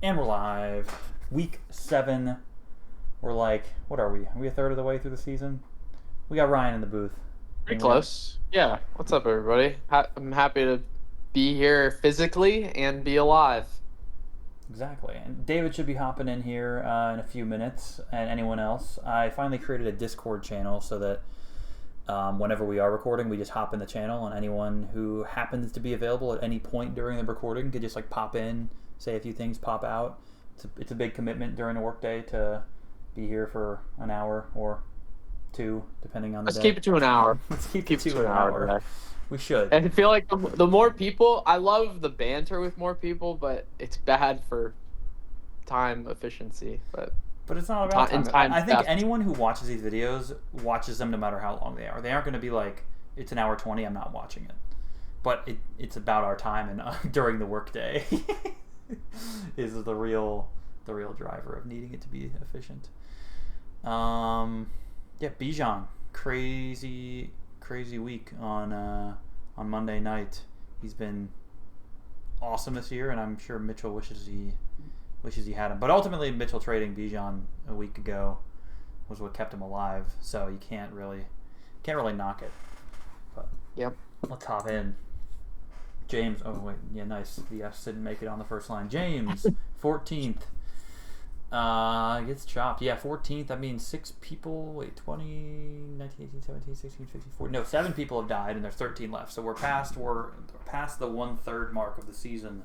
And we're live. Week 7. We're like, what are we? Are we a third of the way through the season? We got Ryan in the booth. Pretty And we got close. Yeah. What's up, everybody? I'm happy to be here physically and be alive. exactly. And David should be hopping in here in a few minutes. And anyone else. I finally created a Discord channel so that whenever we are recording, we just hop in the channel, and anyone who happens to be available at any point during the recording could just like pop in, say a few things, pop out. It's a big commitment during the workday to be here for an hour or two, depending on the Let's day. keep it to an hour. Let's keep it Keep it to to an an hour hour. today. We should. And I feel like the more people, I love the banter with more people, but it's bad for time efficiency. But it's not about In time. I time's think best. anyone who watches these videos watches them no matter how long they are. They aren't going to be like, it's an hour 20, I'm not watching it. But it's about our time and during the workday is the real driver of needing it to be efficient. Yeah, Bijan, crazy week on Monday night. He's been awesome this year, and I'm sure Mitchell wishes he had him. But ultimately, Mitchell trading Bijan a week ago was what kept him alive. So you can't really knock it. But Yep. let's hop in. James, oh wait, yeah, nice. The Fs didn't make it on the first line. James, 14th. Gets chopped. Yeah, 14th. That means 6 people. Wait, 20, 19, 18, 17, 16, 15, 14. No, 7 people have died, and there's 13 left. So we're past the 1/3 mark of the season.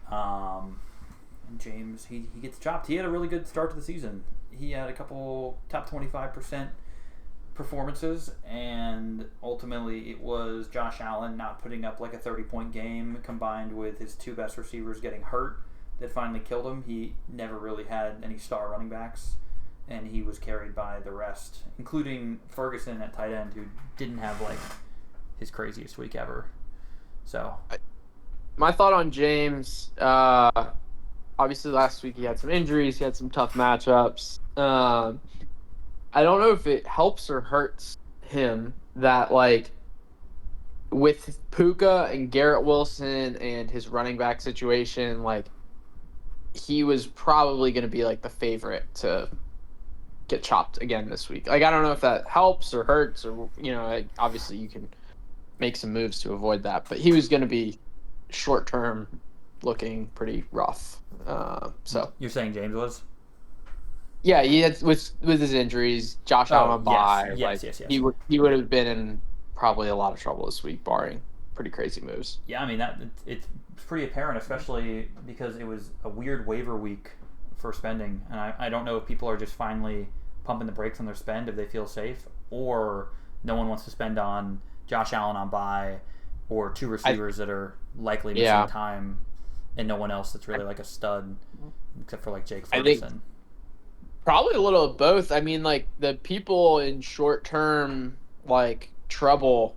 And James, he gets chopped. He had a really good start to the season. He had a couple top 25% performances, and ultimately it was Josh Allen not putting up like a 30-point game combined with his 2 best receivers getting hurt that finally killed him. He never really had any star running backs, and he was carried by the rest, including Ferguson at tight end, who didn't have like his craziest week ever. So My thought on James. Obviously, last week he had some injuries. He had some tough matchups. I don't know if it helps or hurts him that like with Puka and Garrett Wilson and his running back situation, like he was probably going to be like the favorite to get chopped again this week. Like I don't know if that helps or hurts or obviously you can make some moves to avoid that, but he was going to be short term looking pretty rough. So you're saying James was? yeah, he had with his injuries, Josh Oh Allen yes, bye, yes, like yes, yes. he would have been in probably a lot of trouble this week, barring pretty crazy moves. Yeah, I mean it's pretty apparent, especially because it was a weird waiver week for spending, and I don't know if people are just finally pumping the brakes on their spend if they feel safe, or no one wants to spend on Josh Allen on bye, or 2 I receivers that are likely missing yeah, time, and no one else that's really like a stud except for like Jake I think Ferguson. probably a little of both. I mean, like the people in short term like trouble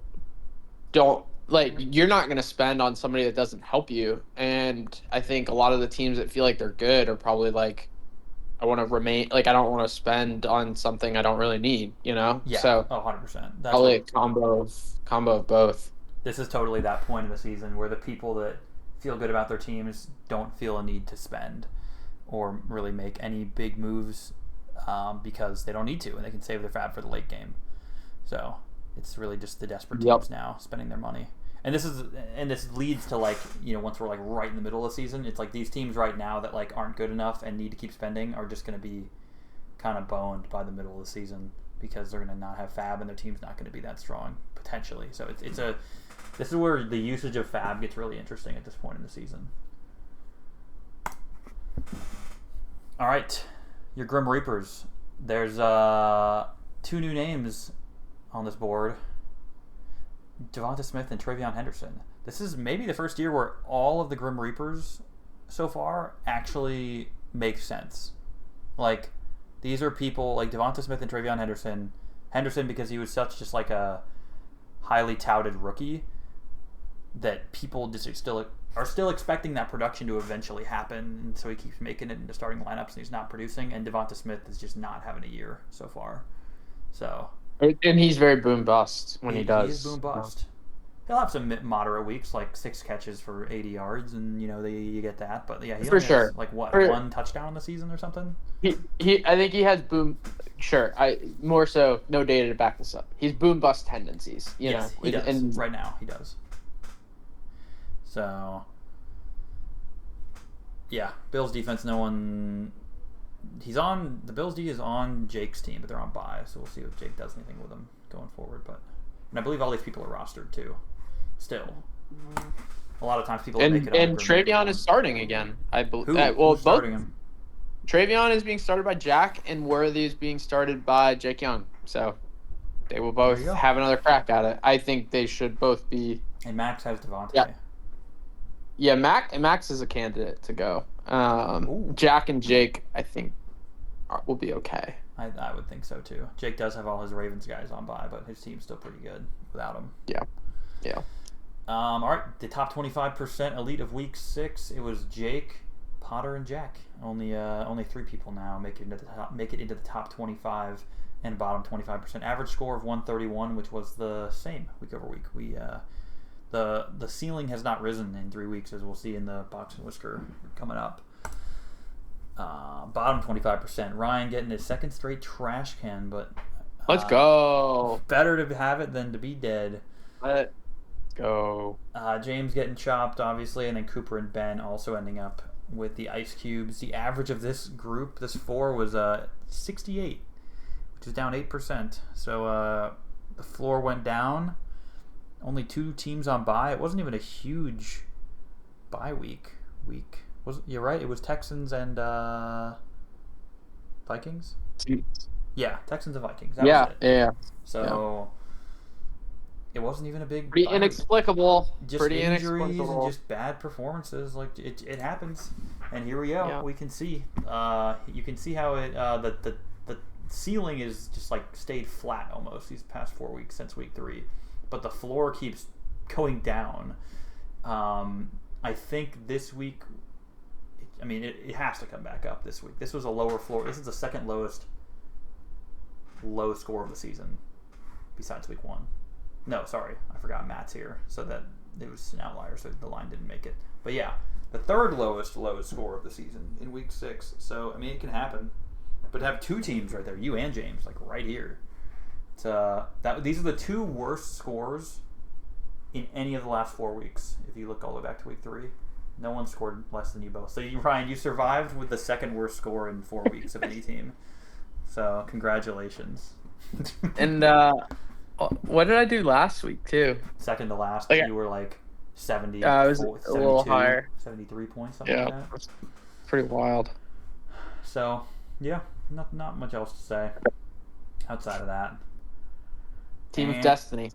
don't like you're not going to spend on somebody that doesn't help you, and I think a lot of the teams that feel like they're good are probably like I want to remain like I don't want to spend on something I don't really need. Yeah, So oh, 100%. That's probably what a combo of both. this is totally that point of the season where the people that feel good about their teams don't feel a need to spend or really make any big moves because they don't need to and they can save their fab for the late game. So it's really just the desperate Yep. teams now spending their money. And this leads to like once we're like right in the middle of the season, it's like these teams right now that like aren't good enough and need to keep spending are just going to be kind of boned by the middle of the season because they're going to not have fab and their team's not going to be that strong potentially. So it's a this is where the usage of fab gets really interesting at this point in the season. All right, your Grim Reapers. There's 2 new names on this board: Devonta Smith and Travion Henderson. This is maybe the first year where all of the Grim Reapers so far actually make sense. Like these are people like Devonta Smith and Travion Henderson. Henderson because he was such just like a highly touted rookie that people just are still expecting that production to eventually happen, and so he keeps making it into starting lineups and he's not producing. And Devonta Smith is just not having a year so far. So And he's very boom bust when he he is does. boom bust. He'll have some moderate weeks, like 6 catches for 80 yards, and you get that. But yeah, he For only sure. has like what, For- 1 touchdown in the season or something. I think he has boom. Sure, more so no data to back this up. He's boom bust tendencies. Yes, he does. And Right now, he does. So yeah, Bills defense. No one. The Bills D is on Jake's team, but they're on bye, so we'll see if Jake does anything with them going forward. And I believe all these people are rostered too. Still, a lot of times people make it. And Travion is starting again. I believe. Who's Both starting him? Travion is being started by Jack, and Worthy is being started by Jake Young. So they will both have another crack at it. I think they should both be. And Max has Devontae. Yeah, Max is a candidate to go. Jack and Jake, I think, will be okay. I would think so too. Jake does have all his Ravens guys on bye, but his team's still pretty good without him. Yeah. All right, the top 25% elite of week 6. It was Jake, Potter, and Jack. Only 3 people now make it into the top 25 and bottom 25%. Average score of 131, which was the same week over week. The ceiling has not risen in 3 weeks, as we'll see in the box and whisker coming up. Bottom 25%. Ryan getting his 2nd straight trash can, but let's go. Better to have it than to be dead. Let's go. James getting chopped, obviously, and then Cooper and Ben also ending up with the ice cubes. The average of this group, this 4, was 68, which is down 8%. So the floor went down. Only 2 teams on bye. It wasn't even a huge bye week. You're right. It was Texans and Vikings. Yeah, Texans and Vikings. That was it. Yeah. So it wasn't even a big. Pretty inexplicable. Just pretty injuries inexplicable. and just bad performances. Like it happens, and here we go. Yeah. We can see. You can see how it the ceiling is just like stayed flat almost these past 4 weeks since week 3, but the floor keeps going down. I think this week. I mean, it has to come back up this week. This was a lower floor. This is the 2nd lowest low score of the season, besides week 1. No, sorry, I forgot Matt's here, so that it was an outlier, so the line didn't make it. But yeah, the 3rd lowest score of the season in week 6. So I mean, it can happen. But to have 2 teams right there, you and James, like right here, these are the 2 worst scores in any of the last 4 weeks. If you look all the way back to week 3. No one scored less than you both. So, Ryan, you survived with the 2nd worst score in 4 weeks of any team. So, congratulations. And what did I do last week, too? 2nd to last, you were like 70. I was a little higher. 73 points, something like that. That's pretty wild. So, yeah, not much else to say outside of that. Team of Destiny.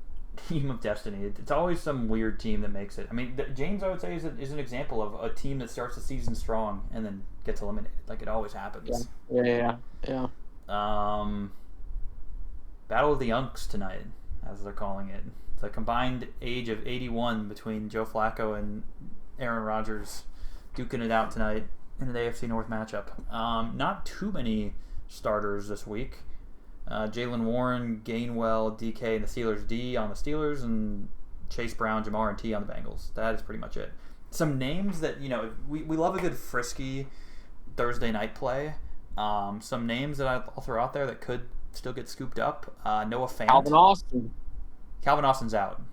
Team of Destiny. It's always some weird team that makes it. I mean, James, I would say, is an example of a team that starts the season strong and then gets eliminated. Like, it always happens. Yeah. Battle of the Unks tonight, as they're calling it. The combined age of 81 between Joe Flacco and Aaron Rodgers duking it out tonight in an AFC North matchup. Not too many starters this week. Jalen Warren, Gainwell, DK, and the Steelers D on the Steelers, and Chase Brown, Jamar, and T on the Bengals. That is pretty much it. Some names that, we love a good frisky Thursday night play. Some names that I'll throw out there that could still get scooped up. Noah Fant. Calvin Austin's out,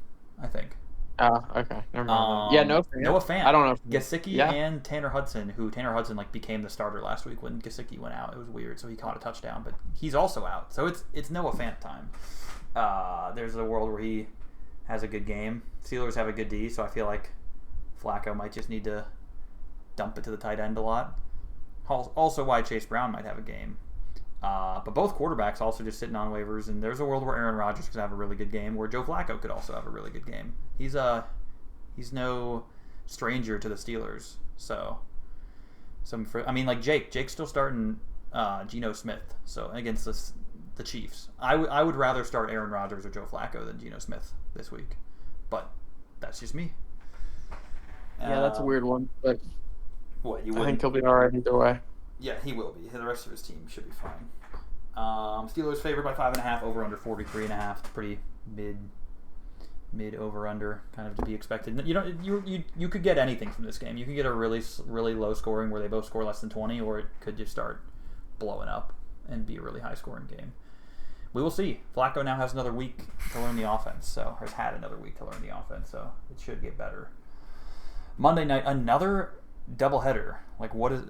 I think. Okay. Never mind. Noah Fant. I don't know. Gesicki and Tanner Hudson, became the starter last week when Gesicki went out. It was weird, so he caught a touchdown, but he's also out. So it's Noah Fant time. There's a world where he has a good game. Steelers have a good D, so I feel like Flacco might just need to dump it to the tight end a lot. Also why Chase Brown might have a game. But both quarterbacks also just sitting on waivers, and there's a world where Aaron Rodgers could have a really good game, where Joe Flacco could also have a really good game. He's no stranger to the Steelers. So, Jake's still starting Geno Smith. So against the Chiefs, I would rather start Aaron Rodgers or Joe Flacco than Geno Smith this week, but that's just me. Yeah, that's a weird one, but I think he'll be all right either way. Yeah, he will be. The rest of his team should be fine. Steelers favored by 5.5, over under 43.5. Pretty mid over under kind of to be expected. You could get anything from this game. You could get a really low scoring where they both score less than 20, or it could just start blowing up and be a really high scoring game. We will see. Flacco now has another week to learn the offense, so has had another week to learn the offense, so it should get better. Monday night, another doubleheader. Like, what is?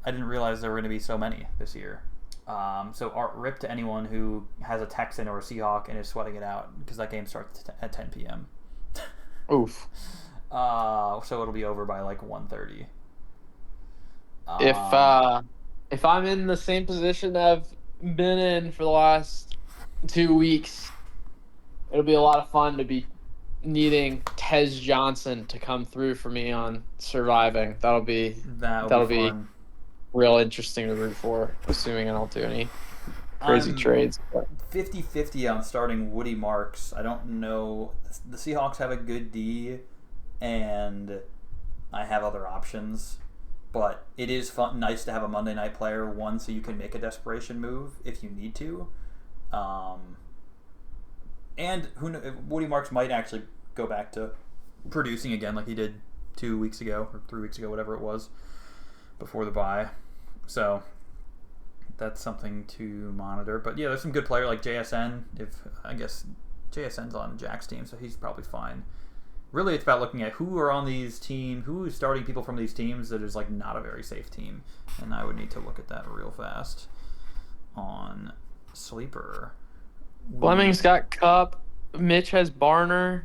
I didn't realize there were going to be so many this year. So rip to anyone who has a Texan or a Seahawk and is sweating it out because that game starts at 10 p.m. Oof. So it'll be over by like 1:30. If I'm in the same position I've been in for the last 2 weeks, it'll be a lot of fun to be needing Tez Johnson to come through for me on surviving. That'll be fun. Real interesting to root for, assuming I don't do any crazy trades. 50-50 on starting Woody Marks. I don't know. The Seahawks have a good D, and I have other options. But it is nice to have a Monday night player, one, so you can make a desperation move if you need to. And Woody Marks might actually go back to producing again like he did 2 weeks ago or 3 weeks ago, whatever it was, before the bye. So that's something to monitor. But yeah, there's some good player like JSN. I guess JSN's on Jack's team, so he's probably fine. Really, it's about looking at who are on these teams, who is starting people from these teams that is like not a very safe team, and I would need to look at that real fast on Sleeper. Fleming's got Cup. Mitch has Barner.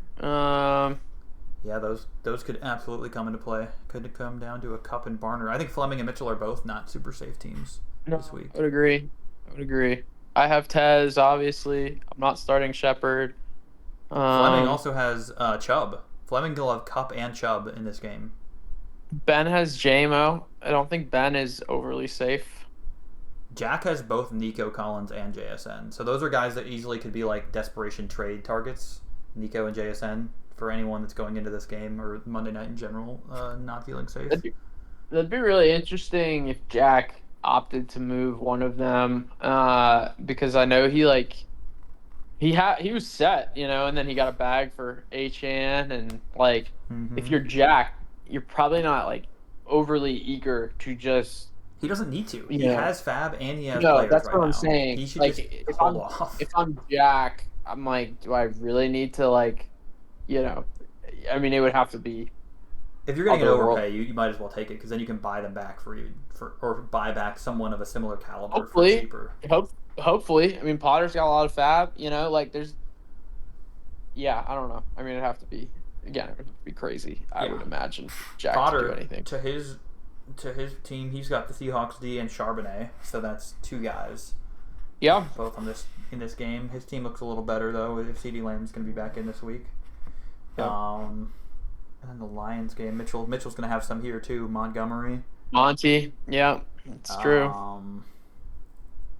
Yeah, those could absolutely come into play. Could come down to a Cup and Barner. I think Fleming and Mitchell are both not super safe teams this week. I would agree. I have Tez, obviously. I'm not starting Shepard. Fleming also has Chubb. Fleming will have Cup and Chubb in this game. Ben has JMO. I don't think Ben is overly safe. Jack has both Nico Collins and JSN. So those are guys that easily could be like desperation trade targets, Nico and JSN, for anyone that's going into this game or Monday night in general, not feeling safe. That'd be really interesting if Jack opted to move one of them, because I know he was set, and then he got a bag for HN, and like if you're Jack, you're probably not like overly eager to just. He doesn't need to. He has Fab and he has No, players that's right what now. I'm saying. He should like, just if hold off. If I'm Jack, I'm like, do I really need to I mean, it would have to be. If you're getting an overpay, you might as well take it because then you can buy them back or buy back someone of a similar caliber for cheaper. Hopefully, I mean, Potter's got a lot of Fab. There's. Yeah, I don't know. I mean, it'd have to be crazy. I would imagine Jack Potter, to do anything. To his team, he's got the Seahawks D and Charbonnet, so that's two guys. Yeah. Both in this game. His team looks a little better though if CeeDee Lamb's going to be back in this week. Yeah. And then the Lions game, Mitchell's going to have some here too. Monty, yeah, it's true.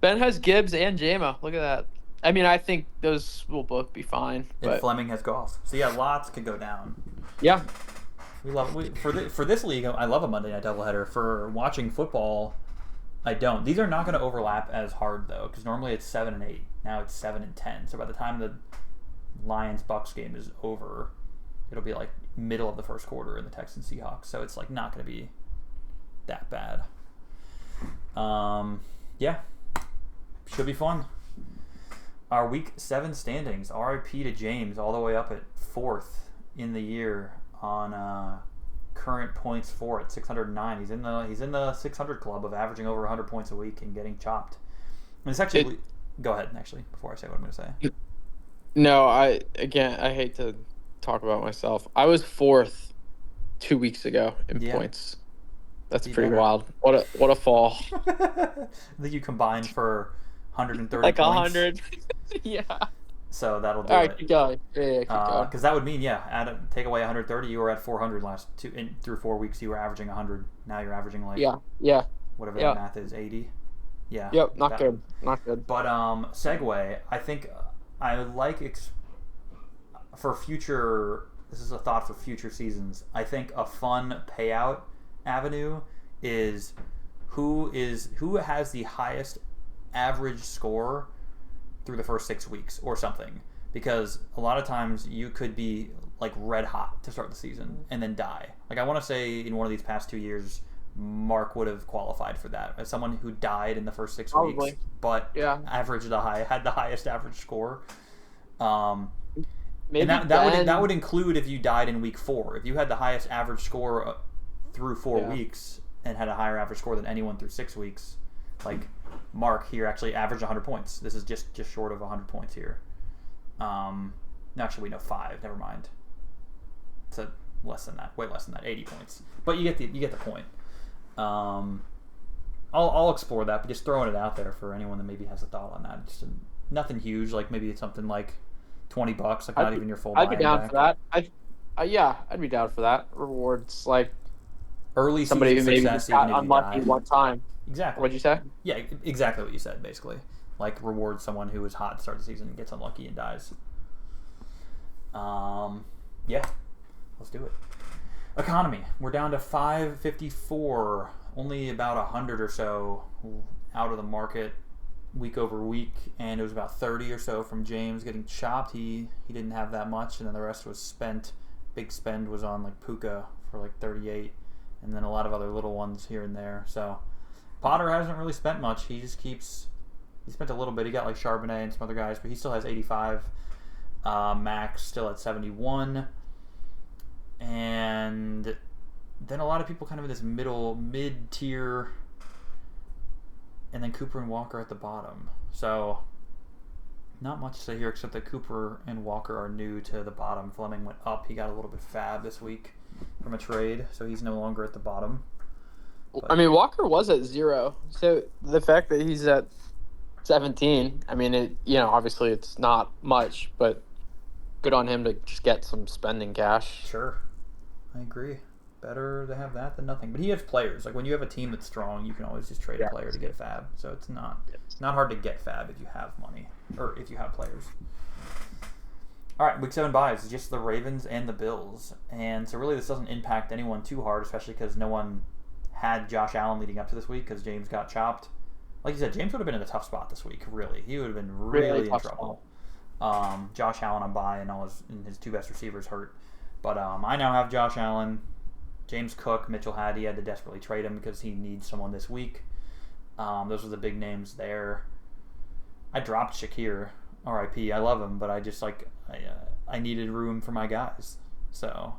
Ben has Gibbs and JMO. Look at that. I mean, I think those will both be fine. And Fleming has Goff. So yeah, lots could go down. Yeah. We love it. For this league, I love a Monday night doubleheader. For watching football, I don't. These are not going to overlap as hard though, because normally it's 7 and 8. Now it's 7 and 10. So by the time the Lions-Bucks game is over, it'll be like middle of the first quarter in the Texans Seahawks. So it's like not going to be that bad. Yeah, should be fun. Our week 7 standings. RIP to James, all the way up at 4th in the year on current points for it, 609. He's in the 600 club of averaging over 100 points a week and getting chopped. And it's actually go ahead actually before I say what I'm going to say. No, I hate to talk about myself. I was 4th 2 weeks ago in points. That's pretty wild. What a fall. I think you combined for 130 like points. 100. Yeah. So that'll do All it. right, keep going. Yeah, keep going. Because that would mean, take away 130, you were at 400 through 4 weeks. You were averaging 100. Now you're averaging whatever that math is, 80. Yeah. Yep. Not good. But segue. I think I like for future. This is a thought for future seasons. I think a fun payout avenue is who has the highest average score through the first 6 weeks or something, because a lot of times you could be like red hot to start the season and then die. Like I want to say in one of these past 2 years, Mark would have qualified for that as someone who died in the first 6 weeks, Probably. but Yeah. had the highest average score. Maybe And that would include if you died in week 4. If you had the highest average score through 4 weeks and had a higher average score than anyone through 6 weeks, like Mark here actually averaged 100 points. This is just short of 100 points here. Actually, we know 5. Never mind. It's less than that. Way less than that. 80 points. But you get the point. I'll explore that, but just throwing it out there for anyone that maybe has a thought on that. Just nothing huge. Like maybe it's something like $20. Like not even your full. I'd be down for that. I'd be down for that. Rewards like early somebody who maybe success, just got even if you unlucky die. one time. Exactly. What'd you say? Yeah, exactly what you said. Basically, like reward someone who is hot to start the season and gets unlucky and dies. Yeah, let's do it. Economy. We're down to 554. Only about 100 or so out of the market week over week, and it was about 30 or so from James getting chopped. He didn't have that much, and then the rest was spent. Big spend was on like Puka for like 38, and then a lot of other little ones here and there. So Potter hasn't really spent much. He spent a little bit. He got like Charbonnet and some other guys, but he still has 85. Max still at 71. And then a lot of people kind of in this mid-tier, and then Cooper and Walker at the bottom. So not much to say here except that Cooper and Walker are new to the bottom. Fleming went up. He got a little bit fab this week from a trade, so he's no longer at the bottom. But, I mean, Walker was at 0, so the fact that he's at 17, I mean, obviously it's not much, but good on him to just get some spending cash. Sure. I agree. Better to have that than nothing. But he has players. Like when you have a team that's strong, you can always just trade a player to get fab. So it's not hard to get fab if you have money or if you have players. All right, week 7 buys, just the Ravens and the Bills. And so really this doesn't impact anyone too hard, especially because no one had Josh Allen leading up to this week because James got chopped. Like you said, James would have been in a tough spot this week, really. He would have been really in trouble. Josh Allen on bye and his 2 best receivers hurt. But I now have Josh Allen, James Cook, Mitchell He had to desperately trade him because he needs someone this week. Those are the big names there. I dropped Shakir, RIP. I love him, but I just I needed room for my guys. So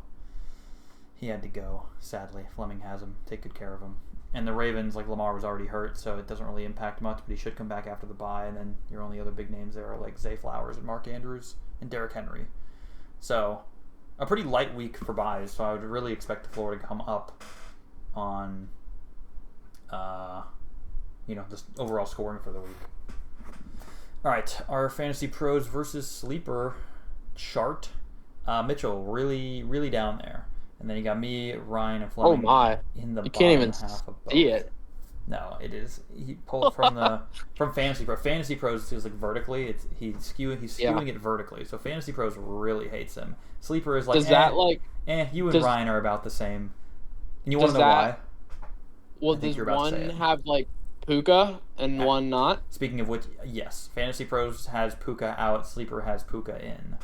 he had to go, sadly. Fleming has him. Take good care of him. And the Ravens, like Lamar was already hurt, so it doesn't really impact much, but he should come back after the bye. And then your only other big names there are like Zay Flowers and Mark Andrews and Derrick Henry. So a pretty light week for buys, so I would really expect the floor to come up on, just overall scoring for the week. All right, our Fantasy Pros versus Sleeper chart. Mitchell, really, really down there. And then you got me, Ryan, and Fleming in the bottom can't even half of both. See it. No, it is. He pulled from Fantasy Pro. Fantasy Pros is like vertically. He's skewing it vertically. So Fantasy Pros really hates him. Sleeper is like. Does that you and Ryan are about the same. And you want to know why? Well, does one have like Puka and one not? Speaking of which, yes, Fantasy Pros has Puka out. Sleeper has Puka in.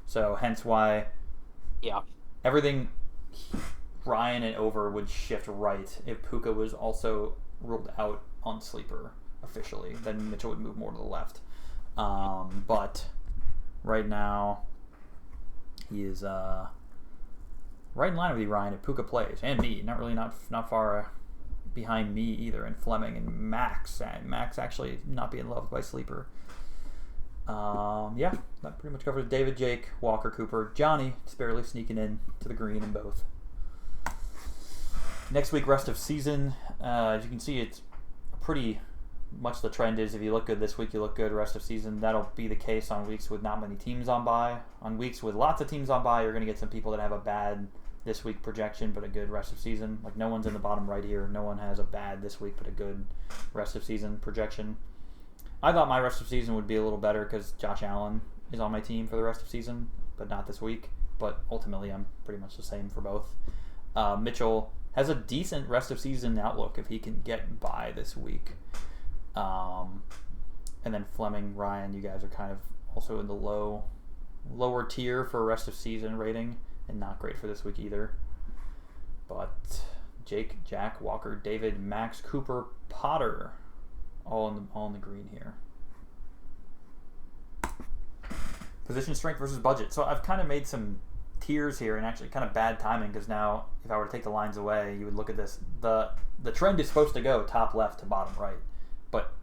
So hence why. Yeah. Everything. Ryan and over would shift right if Puka was also ruled out on Sleeper officially. Then Mitchell would move more to the left. But right now he is right in line with you, Ryan, if Puka plays, and me. Not far behind me either, and Fleming and Max. Max actually not being loved by Sleeper. Yeah, that pretty much covers David, Jake, Walker, Cooper, Johnny, just barely sneaking in to the green in both. Next week, rest of season. As you can see, it's pretty much the trend is if you look good this week, you look good rest of season. That'll be the case on weeks with not many teams on bye. On weeks with lots of teams on bye, you're going to get some people that have a bad this week projection but a good rest of season. Like no one's in the bottom right here. No one has a bad this week but a good rest of season projection. I thought my rest of season would be a little better because Josh Allen is on my team for the rest of season, but not this week. But ultimately, I'm pretty much the same for both. Mitchell has a decent rest of season outlook if he can get by this week. And then Fleming, Ryan, you guys are kind of also in the low lower tier for rest of season rating, and not great for this week either. But Jake, Jack, Walker, David, Max, Cooper, Potter, all in the green here. Position strength versus budget. So I've kind of made some tiers here, and actually kind of bad timing, because now if I were to take the lines away, you would look at this. The trend is supposed to go top left to bottom right, but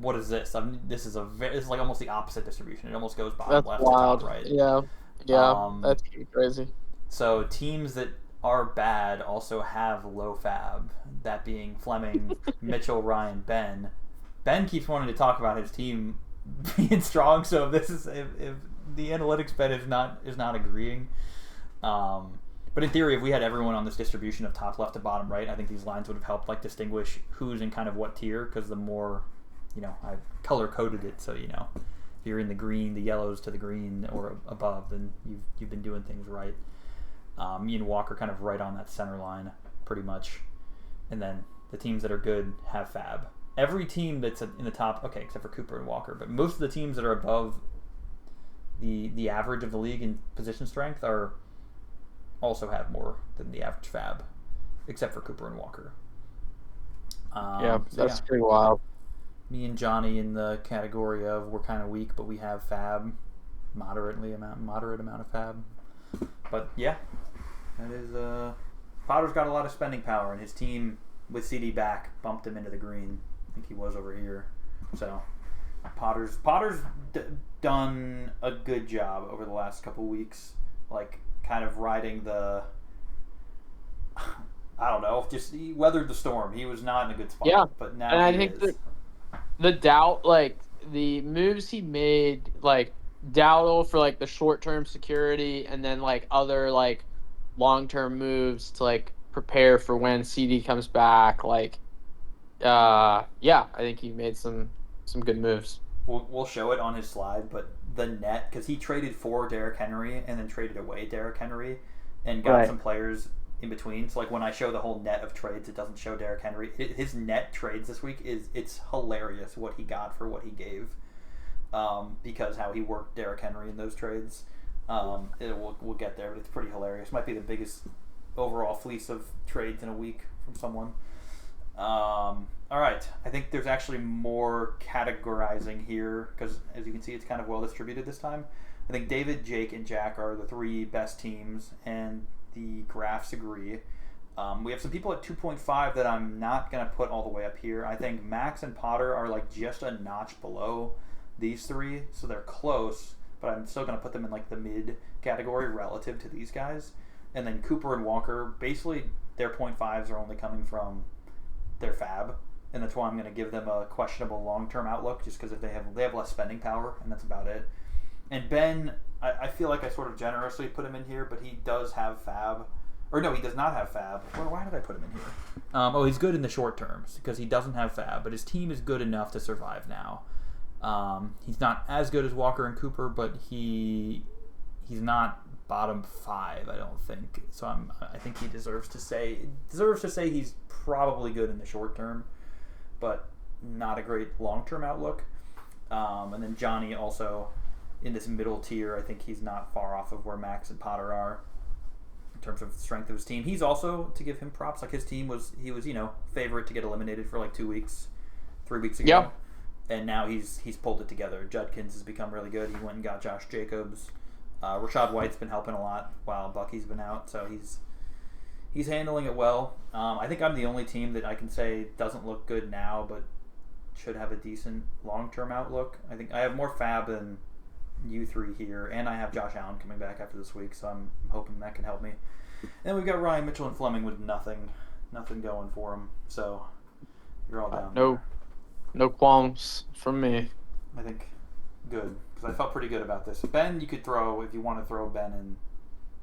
what is this? This is like almost the opposite distribution. It almost goes bottom left to top right. Yeah, that's crazy. So teams that are bad also have low fab. That being Fleming, Mitchell, Ryan, Ben. Ben keeps wanting to talk about his team being strong. So if the analytics bet is not agreeing, but in theory, if we had everyone on this distribution of top left to bottom right, I think these lines would have helped like distinguish who's in kind of what tier. Because the more, I color coded it, so if you're in the green, the yellows to the green or above, then you've been doing things right. Me and Walker kind of right on that center line, pretty much. And then the teams that are good have fab. Every team that's in the top, okay, except for Cooper and Walker, but most of the teams that are above the average of the league in position strength also have more than the average fab, except for Cooper and Walker. That's pretty wild. Me and Johnny in the category of we're kind of weak, but we have fab, moderate amount of fab. But yeah, that is Potter's got a lot of spending power, and his team with CD back bumped him into the green. I think he was over here. So Potter's done a good job over the last couple weeks, like kind of riding the I don't know, just he weathered the storm. He was not in a good spot. Yeah, but now and I think the doubt, like the moves he made, like Dowdle for like the short-term security, and then like other like long-term moves to like prepare for when CD comes back. Like, I think he made some good moves. We'll show it on his slide, but the net, because he traded for Derrick Henry and then traded away Derrick Henry and got some players in between. So like when I show the whole net of trades, it doesn't show Derrick Henry. His net trades this week it's hilarious what he got for what he gave, because how he worked Derrick Henry in those trades. We'll get there, but it's pretty hilarious. Might be the biggest overall fleece of trades in a week from someone. All right, I think there's actually more categorizing here because, as you can see, it's kind of well distributed this time. I think David, Jake, and Jack are the three best teams, and the graphs agree. We have some people at 2.5 that I'm not going to put all the way up here. I think Max and Potter are like just a notch below these three, so they're close, but I'm still going to put them in like the mid category relative to these guys. And then Cooper and Walker, basically their 0.5s are only coming from their fab, and that's why I'm going to give them a questionable long-term outlook, just because if they have less spending power, and that's about it. And Ben, I feel like I sort of generously put him in here, but he does have fab. Or no, he does not have fab. Why did I put him in here? He's good in the short terms, because he doesn't have fab, but his team is good enough to survive now. He's not as good as Walker and Cooper, but he's not bottom 5, I don't think. So I think he deserves to say he's probably good in the short term, but not a great long-term outlook. And then Johnny also in this middle tier. I think he's not far off of where Max and Potter are in terms of the strength of his team. He's also, to give him props, like his team was favorite to get eliminated for like 3 weeks ago. Yeah. And now he's pulled it together. Judkins has become really good. He went and got Josh Jacobs. Rashad White's been helping a lot while Bucky's been out, so he's handling it well. I think I'm the only team that I can say doesn't look good now, but should have a decent long-term outlook. I think I have more fab than you three here, and I have Josh Allen coming back after this week, so I'm hoping that can help me. And then we've got Ryan Mitchell and Fleming with nothing going for them, so you're all down there. No qualms from me. I think good, because I felt pretty good about this. Ben, you could throw, if you want to throw Ben in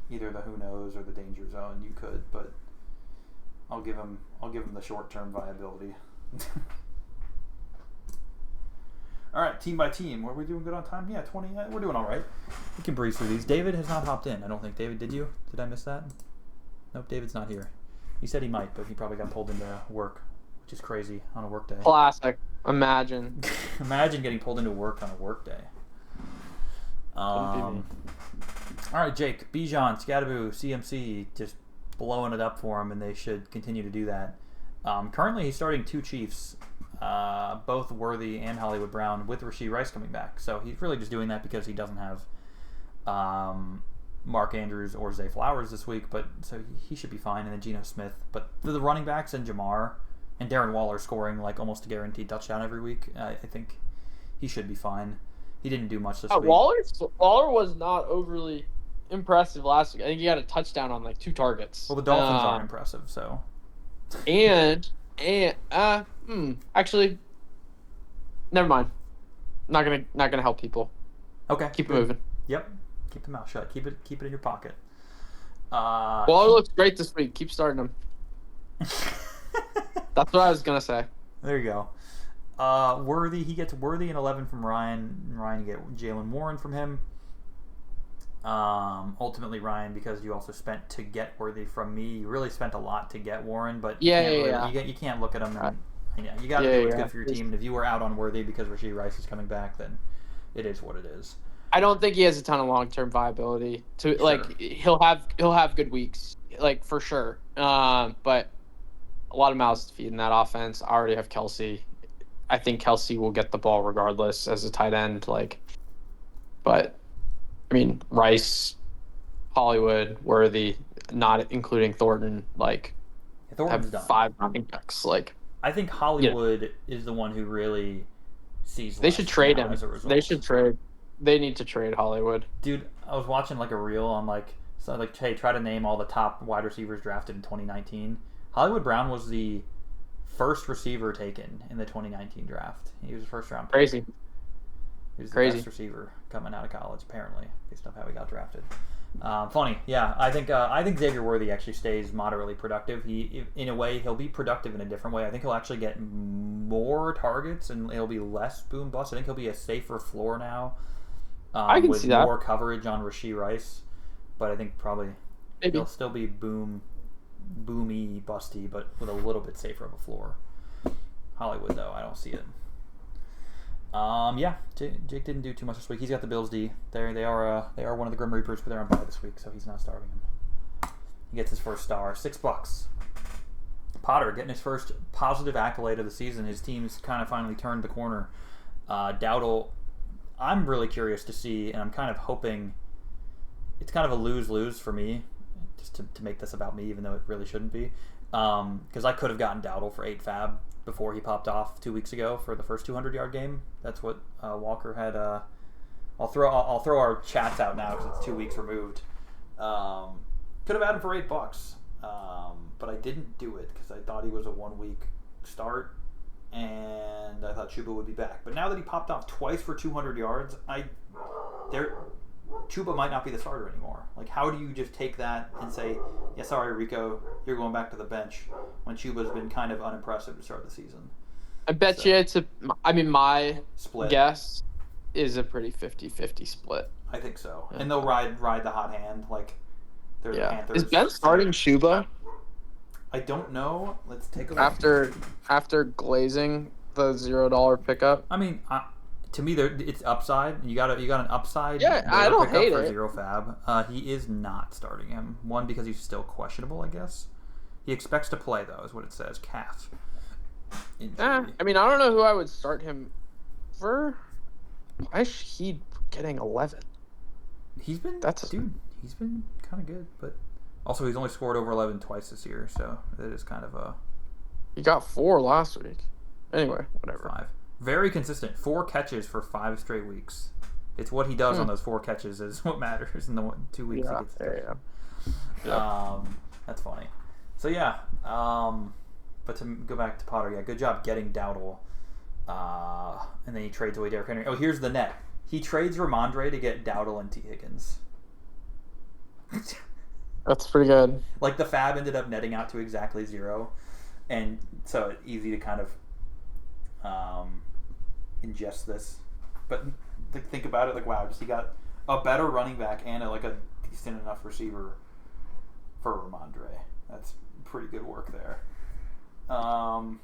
either the who knows or the danger zone, you could, but I'll give him the short-term viability. All right, team by team. Were we doing good on time? Yeah, 20. We're doing all right. We can breeze through these. David has not hopped in. I don't think. David, did you? Did I miss that? Nope, David's not here. He said he might, but he probably got pulled into work, which is crazy on a work day. Classic. Imagine. Imagine getting pulled into work on a work day. Couldn't be me. All right, Jake, Bijan, Scadaboo, CMC, just blowing it up for him, and they should continue to do that. Currently, he's starting 2 Chiefs, both Worthy and Hollywood Brown, with Rashee Rice coming back. So he's really just doing that because he doesn't have Mark Andrews or Zay Flowers this week, but so he should be fine. And then Geno Smith. But the running backs and Jamar and Darren Waller scoring like almost a guaranteed touchdown every week, I think he should be fine. He didn't do much this week. Waller was not overly impressive last week. I think he got a touchdown on like 2 targets. Well, the Dolphins aren't impressive, so. Actually, never mind. Not gonna help people. Okay, Keep it moving. Yep, keep the mouth shut. Keep it in your pocket. Waller looks great this week. Keep starting him. That's what I was gonna say. There you go. Worthy, he gets Worthy and 11 from Ryan. Ryan, you get Jalen Warren from him. Ultimately, Ryan, because you also spent to get Worthy from me. You really spent a lot to get Warren, but you can't look at him. And, you got to do what's good for your team. And if you were out on Worthy because Rashee Rice is coming back, then it is what it is. I don't think he has a ton of long-term viability. He'll have good weeks, like for sure. But a lot of mouths to feed in that offense. I already have Kelsey. I think Kelsey will get the ball regardless as a tight end. But I mean, Rice, Hollywood, Worthy, not including Thornton, Thornton's have done. 5 running backs. I think Hollywood is the one who really sees. They should trade him. As a result. They should trade. They need to trade Hollywood. Dude, I was watching a reel on hey, try to name all the top wide receivers drafted in 2019. Hollywood Brown was the first receiver taken in the 2019 draft. He was a first round pick. Crazy. He was the best receiver coming out of college, apparently, based off how he got drafted. Funny, yeah. I think Xavier Worthy actually stays moderately productive. In a way, he'll be productive in a different way. I think he'll actually get more targets, and it'll be less boom bust. I think he'll be a safer floor now. I can see that. More coverage on Rashee Rice, but I think probably he'll still be boomy busty, but with a little bit safer of a floor. Hollywood, though, I don't see it. Jake didn't do too much this week. He's got the Bills D. They are one of the Grim Reapers, but they're on bye this week, so he's not starting him. He gets his first star, $6. Potter getting his first positive accolade of the season. His team's kind of finally turned the corner. Dowdle, I'm really curious to see, and I'm kind of hoping it's kind of a lose-lose for me, just to make this about me, even though it really shouldn't be, because I could have gotten Dowdle for 8 fab before he popped off 2 weeks ago for the first 200-yard game. That's what Walker had. I'll throw our chats out now because it's 2 weeks removed. Could have had him for $8, but I didn't do it because I thought he was a 1-week start, and I thought Chuba would be back. But now that he popped off twice for 200 yards, Chuba might not be the starter anymore. How do you just take that and say, yeah, sorry, Rico, you're going back to the bench when Chuba's been kind of unimpressive to start the season? I bet you my split guess is a pretty 50-50 split. I think so. Yeah. And they'll ride the hot hand they're the Panthers. Is Ben starting Chuba? I don't know. Let's take a look. After glazing the $0 pickup. I mean, to me, it's upside. You got an upside. Yeah, I don't hate for it. 0 fab. He is not starting him. One, because he's still questionable, I guess. He expects to play, though, is what it says. Calf. I don't know who I would start him for. Why is he getting 11? He's been kind of good, but also he's only scored over 11 twice this year, so it is kind of a. He got 4 last week. Anyway, whatever. 5. Very consistent. 4 catches for 5 straight weeks. It's what he does on those 4 catches is what matters in the 2 weeks he gets. Yeah. That's funny. So yeah. But to go back to Potter, yeah, good job getting Dowdle. And then he trades away Derrick Henry. Oh, here's the net. He trades Ramondre to get Dowdle and T. Higgins. That's pretty good. The fab ended up netting out to exactly 0. And so it's easy to kind of ingest this. But think about it, wow, he got a better running back and a decent enough receiver for Ramondre. That's pretty good work there. Charbonnet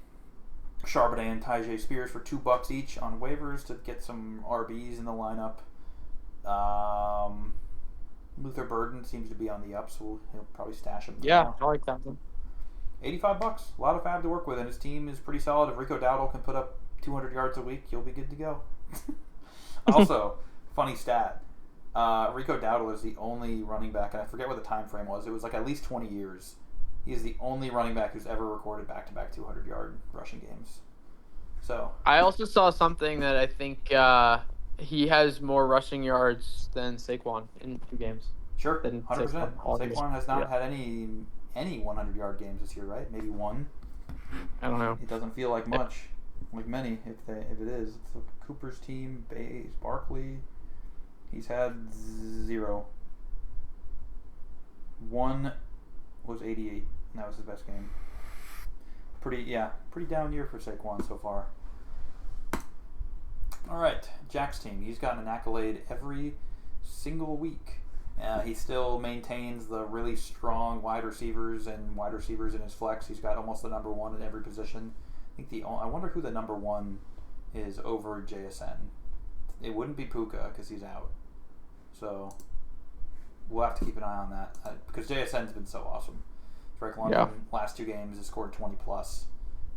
and Tyjae Spears for $2 each on waivers to get some RBs in the lineup. Luther Burden seems to be on the up, so he'll probably stash him for Yeah, now. I like that one. $85, a lot of fab to work with, and his team is pretty solid. If Rico Dowdle can put up 200 yards a week, you'll be good to go. Also, funny stat: Rico Dowdle is the only running back, and I forget what the time frame was. It was like at least 20 years. He is the only running back who's ever recorded back-to-back 200-yard rushing games. So I also saw something that I think he has more rushing yards than Saquon in 2 games. sure, Than 100%. all years. Saquon has not Yeah. had any 100-yard games this year, right? Maybe one. I don't know. It doesn't feel like much, like many. If it is, it's Cooper's team. Bayes, Barkley. He's had 0. One was 88, and that was his best game. Pretty down year for Saquon so far. All right, Jack's team. He's gotten an accolade every single week. He still maintains the really strong wide receivers in his flex. He's got almost the number one in every position. I wonder who the number one is over JSN. It wouldn't be Puka because he's out. So we'll have to keep an eye on that because JSN's been so awesome. Drake London last 2 games has scored 20 plus.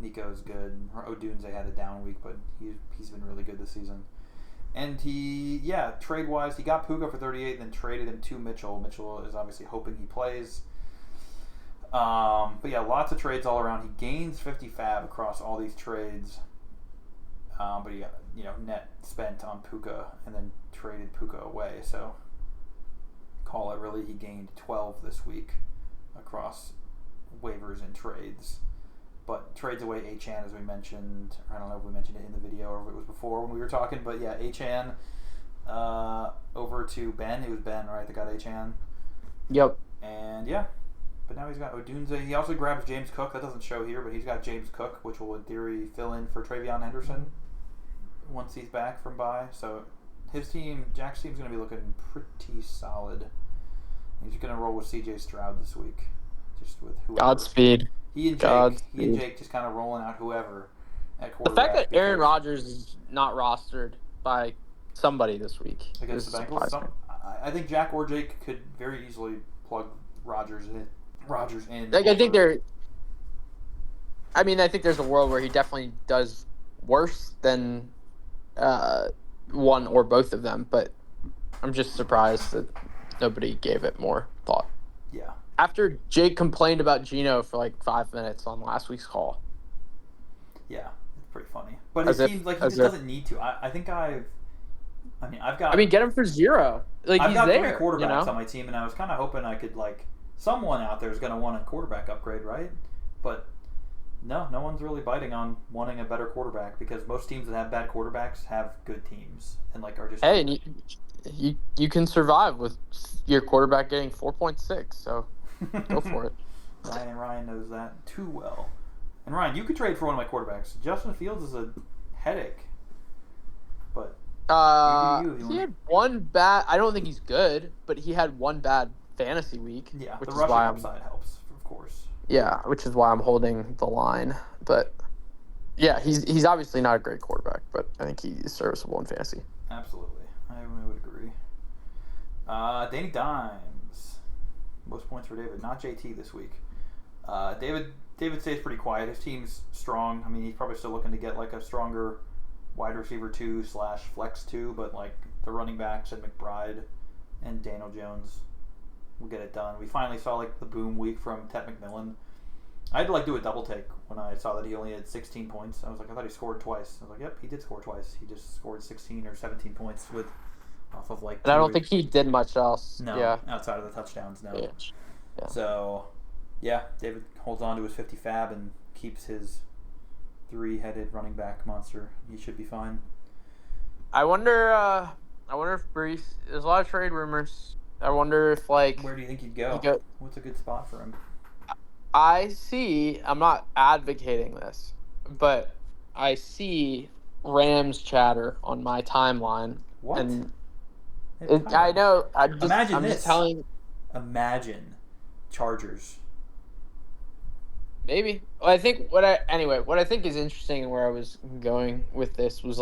Nico's good. Odunze had a down week, but he's been really good this season. And trade wise, he got Puka for 38, and then traded him to Mitchell. Mitchell is obviously hoping he plays. But yeah, lots of trades all around. He gains 50 fab across all these trades. But he net spent on Puka and then traded Puka away. So call it really he gained 12 this week across waivers and trades. But trades away Achan, as we mentioned. I don't know if we mentioned it in the video or if it was before when we were talking. But yeah, Achan over to Ben. It was Ben, right, that got Achan. Yep. And yeah, but now he's got Odunze. He also grabs James Cook. That doesn't show here, but he's got James Cook, which will in theory fill in for Travion Henderson once he's back from bye. So his team, Jack's team's going to be looking pretty solid. He's going to roll with CJ Stroud this week, just with whoever. Godspeed. He and Jake just kind of rolling out whoever at quarterback. The fact that Aaron Rodgers is not rostered by somebody this week against the Bengals, I think Jack or Jake could very easily plug Rodgers in. Like I think there's a world where he definitely does worse than one or both of them, but I'm just surprised that nobody gave it more thought. Yeah. After Jake complained about Geno for like 5 minutes on last week's call. Yeah, it's pretty funny. But it seems like he just doesn't need to. Get him for 0. Like I've he's got there, 3 quarterbacks on my team, and I was kind of hoping I could someone out there is going to want a quarterback upgrade, right? But no one's really biting on wanting a better quarterback because most teams that have bad quarterbacks have good teams and are just. Hey, and you can survive with your quarterback getting 4.6, so go for it. Ryan knows that too well. And Ryan, you could trade for one of my quarterbacks. Justin Fields is a headache, but he had one bad. I don't think he's good, but he had one bad fantasy week. Yeah, which the is rushing why upside helps, of course. Yeah, which is why I'm holding the line. But yeah, he's obviously not a great quarterback, but I think he's serviceable in fantasy. Absolutely, I would agree. Danny Dimes, most points for David, not JT this week. David stays pretty quiet. His team's strong. I mean, he's probably still looking to get a stronger wide receiver 2/flex 2, but the running backs and McBride and Daniel Jones will get it done. We finally saw the boom week from Ted McMillan. I had to do a double take when I saw that he only had 16 points. I was I thought he scored twice. I was yep, he did score twice. He just scored 16 or 17 points off of And I don't think he did much else. No, yeah. Outside of the touchdowns, no. Yeah. So, yeah, David holds on to his 50 fab and keeps his 3-headed running back monster. He should be fine. I wonder if Brees. There's a lot of trade rumors. I wonder if Where do you think he'd go? What's a good spot for him? I'm not advocating this, but I see Rams chatter on my timeline. What? And I know. Imagine this. Just telling. Imagine Chargers. Maybe. Well, what I think is interesting and where I was going with this was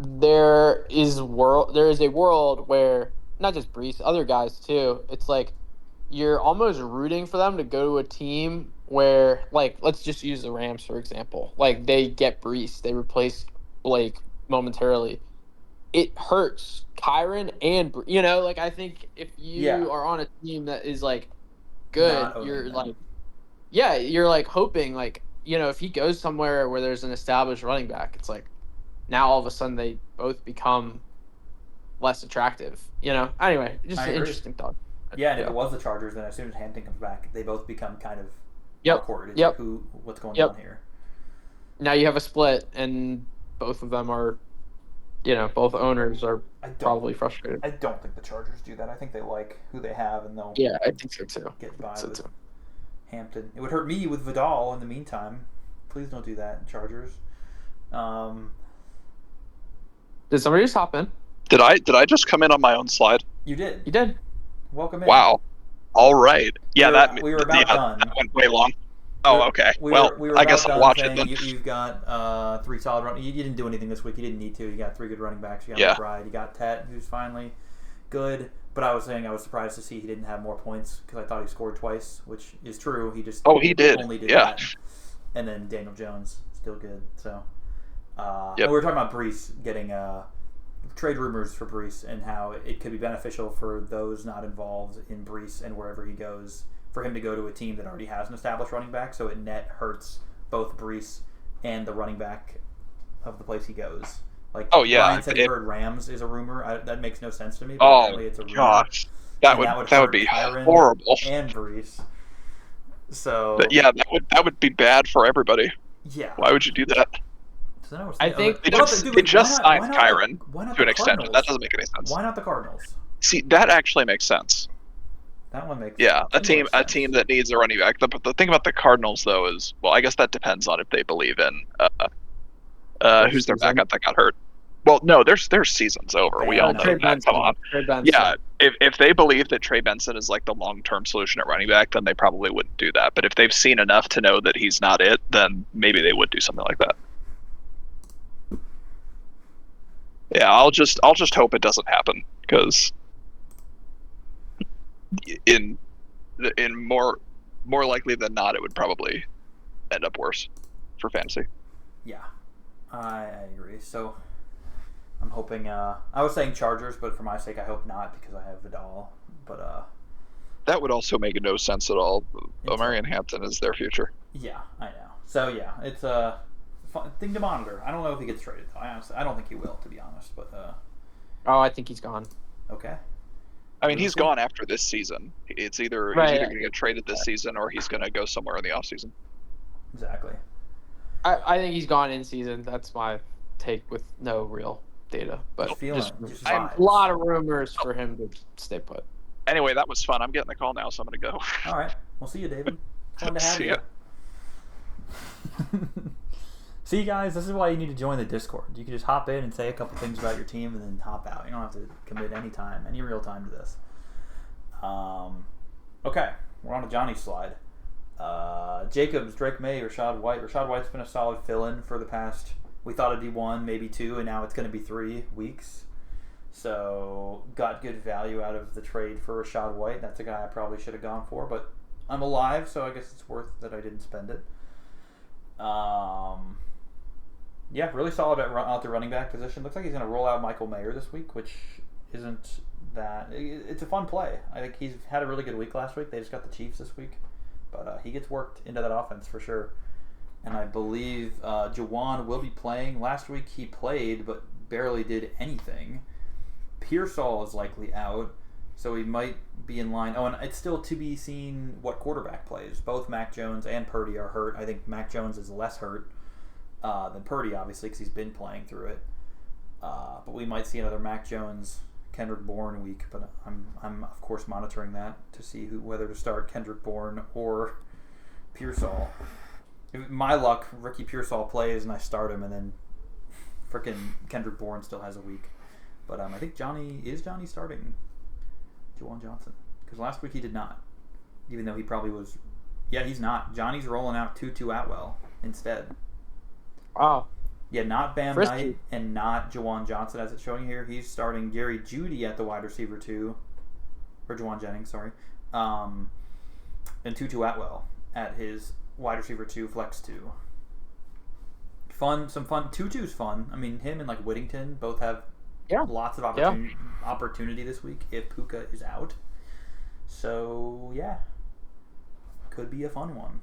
there is a world where not just Brees, other guys too. It's like you're almost rooting for them to go to a team where, like, let's just use the Rams for example. Like they get Brees, they replace Blake momentarily. It hurts Kyron and like I think if Yeah, you are on a team that is like good, not owning you're them. like, yeah, you're like hoping like if he goes somewhere where there's an established running back, it's like now all of a sudden they both become less attractive. Anyway, just I an agree. interesting thought. Yeah, and if it Yeah. was the Chargers, then as soon as Hampton comes back, they both become kind of Yep. awkward. It's like Yep. what's going on Yep. here? Now you have a split, and both of them are, both owners are I don't. probably frustrated. I don't think the Chargers do that. I think they like who they have, and they'll Yeah, I think so too. get by So with too. Hampton. It would hurt me with Vidal in the meantime. Please don't do that, Chargers. Um, Did somebody just hop in? Did I just come in on my own slide? you did. You did. Welcome in. Wow. All right. Yeah, we were about done. That went way long. Oh, okay. We well, were I about guess done I'll watch it saying then. you've got 3 solid run. You didn't do anything this week. You didn't need to. You got 3 good running backs. You got Yeah. McBride. You got Tet, who's finally good. But I was saying I was surprised to see he didn't have more points because I thought he scored twice, which is true. He just He did. only did Yeah. that. And then Daniel Jones, still good. So Yep. and we were talking about Brees getting trade rumors for Brees and how it could be beneficial for those not involved in Brees and wherever he goes for him to go to a team that already has an established running back. So it net hurts both Brees and the running back of the place he goes. Like Brian said, he heard Rams is a rumor. That makes no sense to me. But apparently it's a rumor. Gosh, that would be Kyron horrible. And Brees. So yeah, that would be bad for everybody. Yeah. Why would you do that? So I think they just signed Kyron to an extension. That doesn't make any sense. Why not the Cardinals? See, that actually makes sense. That one makes a team that needs a running back. The thing about the Cardinals though is, well, I guess that depends on if they believe in who's their backup that got hurt. Well, no, their season's over. We all know that. Come on. Yeah, if they believe that Trey Benson is like the long-term solution at running back, then they probably wouldn't do that. But if they've seen enough to know that he's not it, then maybe they would do something like that. Yeah, I'll just hope it doesn't happen because in more likely than not, it would probably end up worse for fantasy. Yeah, I agree. So I'm hoping. I was saying Chargers, but for my sake, I hope not because I have Vidal. But that would also make no sense at all. Omarion Hampton is their future. Yeah, I know. So yeah, it's a fun thing to monitor. I don't know if he gets traded though. I don't think he will, to be honest. But I think he's gone. Okay. I mean, he's gone after this season. It's either he's either going to get traded this season or he's going to go somewhere in the offseason. Exactly. I think he's gone in season. That's my take with no real data. But just a lot of rumors for him to stay put. Anyway, that was fun. I'm getting the call now, so I'm going to go. All right. We'll see you, David. Fun to have see you. Ya. See, guys, this is why you need to join the Discord. You can just hop in and say a couple things about your team and then hop out. You don't have to commit any time, any real time to this. Okay, we're on to Johnny's slide. Jacobs, Drake May, Rashad White. Rashad White's been a solid fill-in for the past, we thought it'd be 1, maybe 2, and now it's going to be 3 weeks. So, got good value out of the trade for Rashad White. That's a guy I probably should have gone for, but I'm alive, so I guess it's worth that I didn't spend it. Yeah, really solid out the running back position. Looks like he's going to roll out Michael Mayer this week, which isn't that... It's a fun play. I think he's had a really good week last week. They just got the Chiefs this week. But he gets worked into that offense for sure. And I believe Jawan will be playing. Last week he played, but barely did anything. Pearsall is likely out, so he might be in line. Oh, and it's still to be seen what quarterback plays. Both Mac Jones and Purdy are hurt. I think Mac Jones is less hurt than Purdy, obviously, because he's been playing through it. But we might see another Mac Jones, Kendrick Bourne week. But I'm of course monitoring that to see whether to start Kendrick Bourne or Pearsall. If my luck, Ricky Pearsall plays and I start him, and then frickin' Kendrick Bourne still has a week. But I think Johnny starting Juwan Johnson, because last week he did not, even though he probably was. Yeah, he's not. Johnny's rolling out Tutu Atwell instead. Wow. Yeah, not Bam Frisky. Knight and not Jawan Johnson as it's showing here. He's starting Gary Judy at the wide receiver 2. Or Jawan Jennings, sorry. And Tutu Atwell at his wide receiver 2, flex 2. Some fun. Tutu's fun. I mean, him and like Whittington both have lots of opportunity this week if Puka is out. So, yeah. Could be a fun one.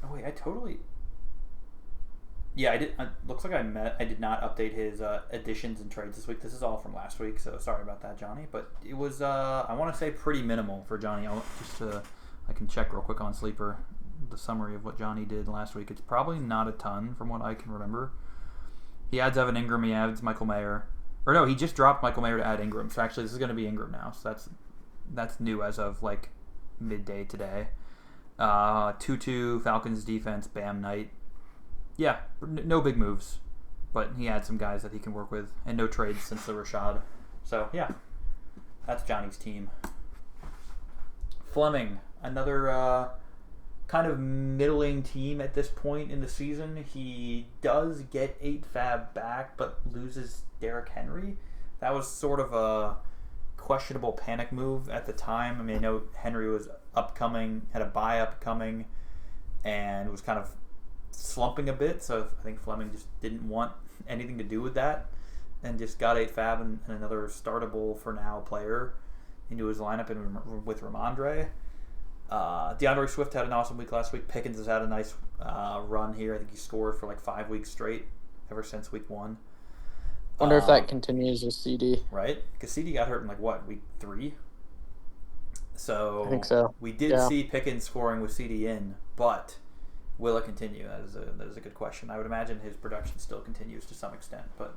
Oh, wait, I totally... Yeah, I did. Looks like I did not update his additions and trades this week. This is all from last week, so sorry about that, Johnny. But it was, I want to say, pretty minimal for Johnny. I can check real quick on Sleeper the summary of what Johnny did last week. It's probably not a ton from what I can remember. He adds Evan Ingram. He adds Michael Mayer. Or no, he just dropped Michael Mayer to add Ingram. So actually, this is going to be Ingram now. So that's new as of like midday today. 2-2 Falcons defense. Bam Knight. Yeah, no big moves, but he had some guys that he can work with, and no trades since the Rashad. So, yeah, that's Johnny's team. Fleming, another kind of middling team at this point in the season. He does get 8 fab back, but loses Derrick Henry. That was sort of a questionable panic move at the time. I mean, I know Henry was upcoming, had a bye upcoming, and was kind of slumping a bit, so I think Fleming just didn't want anything to do with that and just got 8 fab and another startable for now player into his lineup with Ramondre. DeAndre Swift had an awesome week last week. Pickens has had a nice run here. I think he scored for like 5 weeks straight ever since week 1. Wonder if that continues with CD. Right? Because CD got hurt in like what, week 3? So I think so. We did see Pickens scoring with CD in, but will it continue? That is a good question. I would imagine his production still continues to some extent, but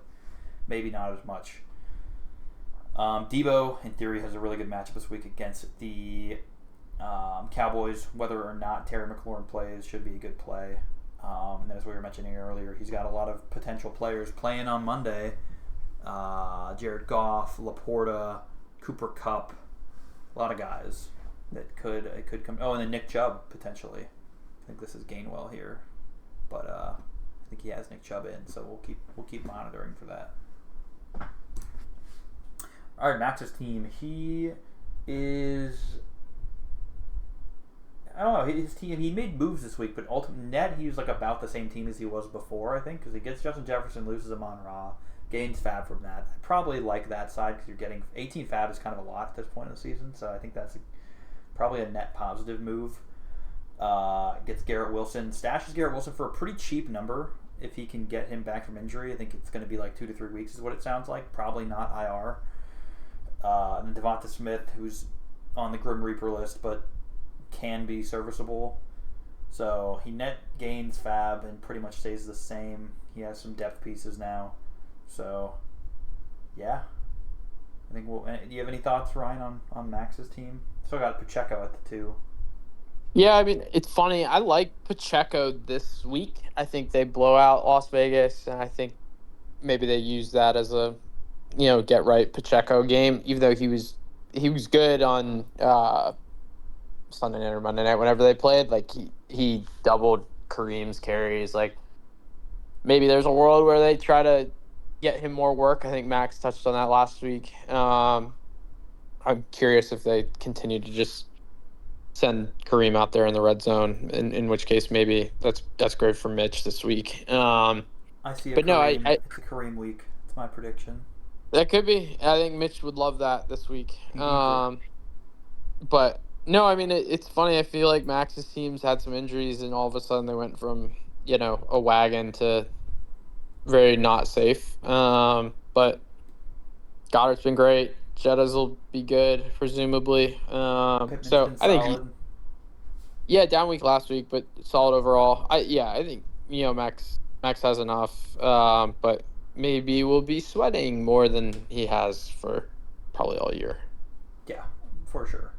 maybe not as much. Debo, in theory, has a really good matchup this week against the Cowboys. Whether or not Terry McLaurin plays should be a good play. And as we were mentioning earlier, he's got a lot of potential players playing on Monday. Jared Goff, Laporta, Cooper Kupp, a lot of guys that could come. Oh, and then Nick Chubb potentially. I think this is Gainwell here, but I think he has Nick Chubb in, so we'll keep monitoring for that. All right, Max's team. He is. I don't know, his team. He made moves this week, but ultimately net he was like about the same team as he was before. I think because he gets Justin Jefferson, loses Amon-Ra, gains fab from that. I probably like that side because you're getting 18 fab is kind of a lot at this point in the season, so I think that's probably a net positive move. Gets Garrett Wilson, stashes Garrett Wilson for a pretty cheap number if he can get him back from injury. I think it's going to be like 2 to 3 weeks is what it sounds like. Probably not IR. And Devonta Smith, who's on the Grim Reaper list, but can be serviceable. So he net gains fab and pretty much stays the same. He has some depth pieces now. So, yeah. I think do you have any thoughts, Ryan, on Max's team? Still got Pacheco at the 2. Yeah, I mean, it's funny. I like Pacheco this week. I think they blow out Las Vegas, and I think maybe they use that as a, get right Pacheco game. Even though he was good on Sunday night or Monday night, whenever they played. Like he doubled Kareem's carries. Like maybe there's a world where they try to get him more work. I think Max touched on that last week. I'm curious if they continue to just send Kareem out there in the red zone, in which case maybe that's great for Mitch this week. I see but Kareem, no, it's a Kareem week. It's my prediction. That could be. I think Mitch would love that this week. But no, I mean it's funny. I feel like Max's teams had some injuries, and all of a sudden they went from a wagon to very not safe. But Goddard's been great. Jettas will be good, presumably. So I think, down week last week, but solid overall. I think Max has enough, but maybe will be sweating more than he has for probably all year. Yeah, for sure.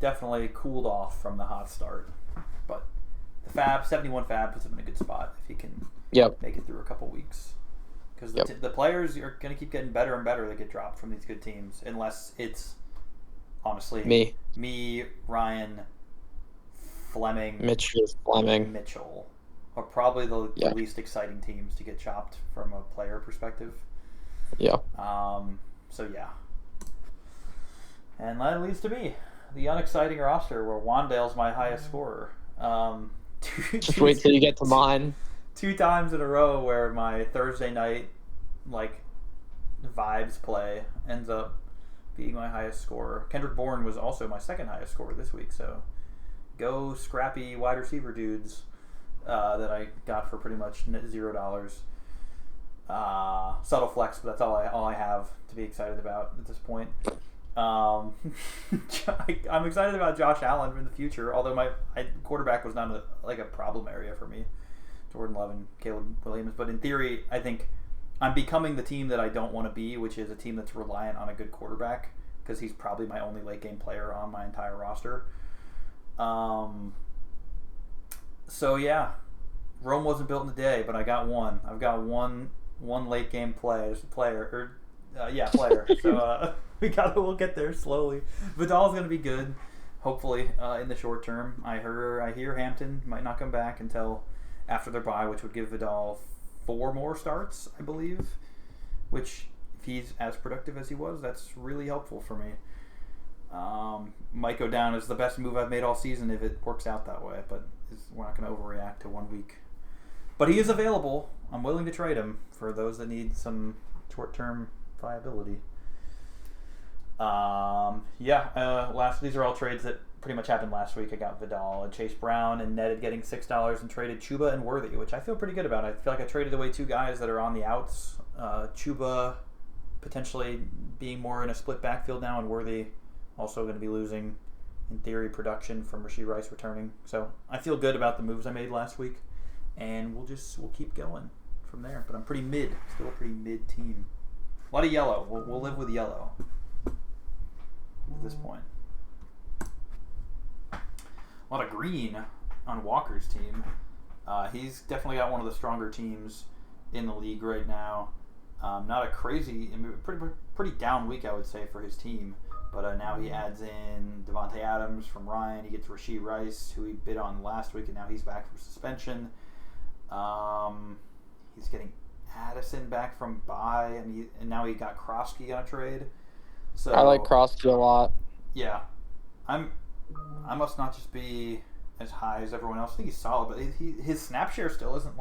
Definitely cooled off from the hot start, but the 71 fab puts him in a good spot if he can make it through a couple weeks. Because the players are going to keep getting better and better that get dropped from these good teams, unless it's, honestly, me, Ryan, Fleming, Mitchell. are probably the least exciting teams to get chopped from a player perspective. Yeah. So yeah. And that leads to me, the unexciting roster where Wandale's my highest scorer. Just wait till you get to mine. 2 times in a row where my Thursday night vibes play ends up being my highest scorer. Kendrick Bourne was also my second highest scorer this week, so go scrappy wide receiver dudes that I got for pretty much $0. Subtle flex, but that's all I have to be excited about at this point. I'm excited about Josh Allen in the future, although my quarterback was not a problem area for me. Jordan Love and Caleb Williams, but in theory, I think I'm becoming the team that I don't want to be, which is a team that's reliant on a good quarterback, because he's probably my only late game player on my entire roster. So yeah, Rome wasn't built in a day, but I got one. I've got one late game player. So we'll get there slowly. Vidal's gonna be good, hopefully in the short term. I hear Hampton might not come back until after their bye, which would give Vidal 4 more starts, I believe. Which, if he's as productive as he was, that's really helpful for me. Might go down as the best move I've made all season if it works out that way, but we're not going to overreact to 1 week. But he is available. I'm willing to trade him for those that need some short-term viability. These are all trades that pretty much happened last week. I got Vidal and Chase Brown and netted getting $6 and traded Chuba and Worthy, which I feel pretty good about. I feel like I traded away 2 guys that are on the outs. Chuba potentially being more in a split backfield now, and Worthy also going to be losing, in theory, production from Rashee Rice returning. So I feel good about the moves I made last week, and we'll keep going from there. But I'm pretty mid, still a pretty mid team. A lot of yellow. We'll live with yellow at this point. A lot of green on Walker's team. He's definitely got one of the stronger teams in the league right now. Not a crazy, pretty down week, I would say, for his team. But now he adds in Devontae Adams from Ryan. He gets Rashee Rice, who he bid on last week, and now he's back from suspension. He's getting Addison back from bye, and now he got Krosky on a trade. So I like Krosky a lot. Yeah, I must not just be as high as everyone else. I think he's solid, but his snap share still isn't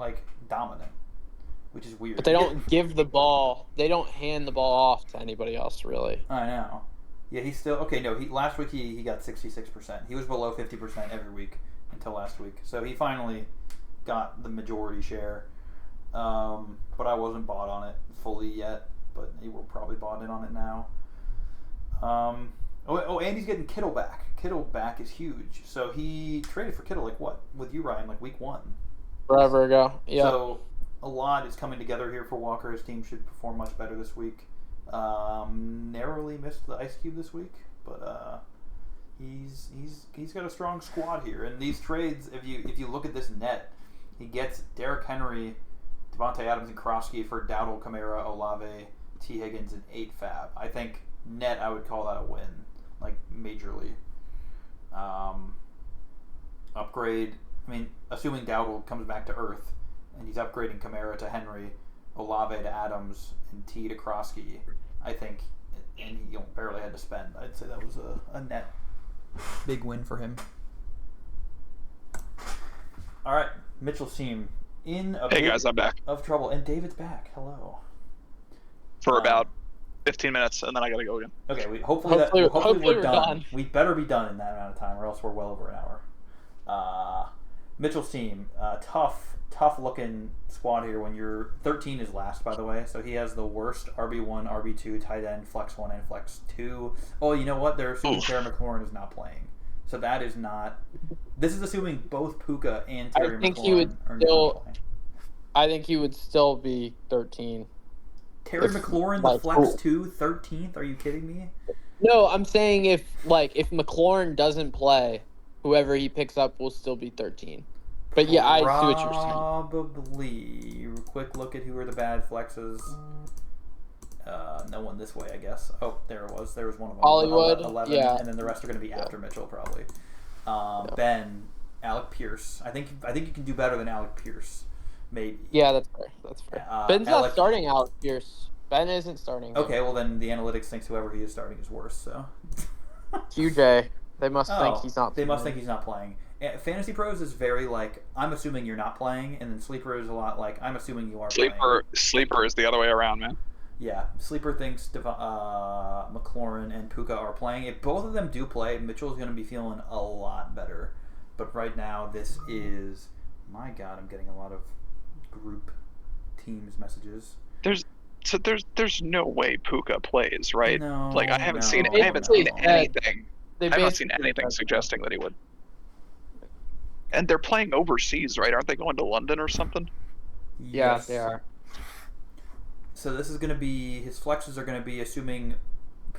dominant, which is weird. But they don't give the ball. They don't hand the ball off to anybody else, really. I know. Yeah, he's still okay. No, last week he got 66%. He was below 50% every week until last week. So he finally got the majority share. But I wasn't bought on it fully yet. But he will probably bought in on it now. And he's getting Kittle back. Kittle back is huge. So he traded for Kittle with you, Ryan, week 1. Forever ago. Yeah. So a lot is coming together here for Walker. His team should perform much better this week. Narrowly missed the Ice Cube this week, but he's got a strong squad here. And these trades, if you look at this net, he gets Derrick Henry, Devontae Adams, and Krosky for Dowdle, Kamara, Olave, T. Higgins, and 8 fab. I think net I would call that a win, majorly. Upgrade. I mean, assuming Dowdle comes back to earth, and he's upgrading Kamara to Henry, Olave to Adams, and T to Krosky, I think, and he barely had to spend. I'd say that was a net big win for him. All right, Mitchell's team in a Hey bit guys, I'm back of trouble, and David's back. Hello. for about 15 minutes, and then I gotta go again. Okay, hopefully we're done. done. We better be done in that amount of time, or else we're well over an hour. Mitchell's team, tough looking squad here. When you're 13 is last, by the way, so he has the worst RB1, RB2, tight end, flex 1, and flex 2. Oh, you know what? They're assuming Terry McLaurin is not playing, so that is not. This is assuming both Puka and Terry McLaurin are not playing. I think he would still be 13. Terry McLaurin, the flex 2, 13th? Are you kidding me? No, I'm saying if McLaurin doesn't play, whoever he picks up will still be 13. But yeah, I see what you're saying. Probably. Quick look at who are the bad flexes. No one this way, I guess. Oh, there it was. There was one of them. Hollywood, 11, yeah. And then the rest are going to be after Mitchell, probably. Ben, Alec Pierce. I think you can do better than Alec Pierce, maybe. Yeah, that's fair. That's fair. Ben's Alec... not starting Alec Pierce. Ben isn't starting him. Okay, well then the analytics thinks whoever he is starting is worse. So. QJ. They must think he's not. They must think he's not playing. Fantasy Pros is very like, I'm assuming you're not playing, and then Sleeper is a lot like, I'm assuming you are playing. Sleeper is the other way around, man. Yeah, Sleeper thinks McLaurin and Puka are playing. If both of them do play, Mitchell's going to be feeling a lot better. But right now, this is... My God, I'm getting a lot of group teams messages. There's no way Puka plays, right? No, like I haven't seen anything. I haven't seen anything suggesting that he would. And they're playing overseas, right? Aren't they going to London or something? Yes, they are. So this is going to be... His flexes are going to be, assuming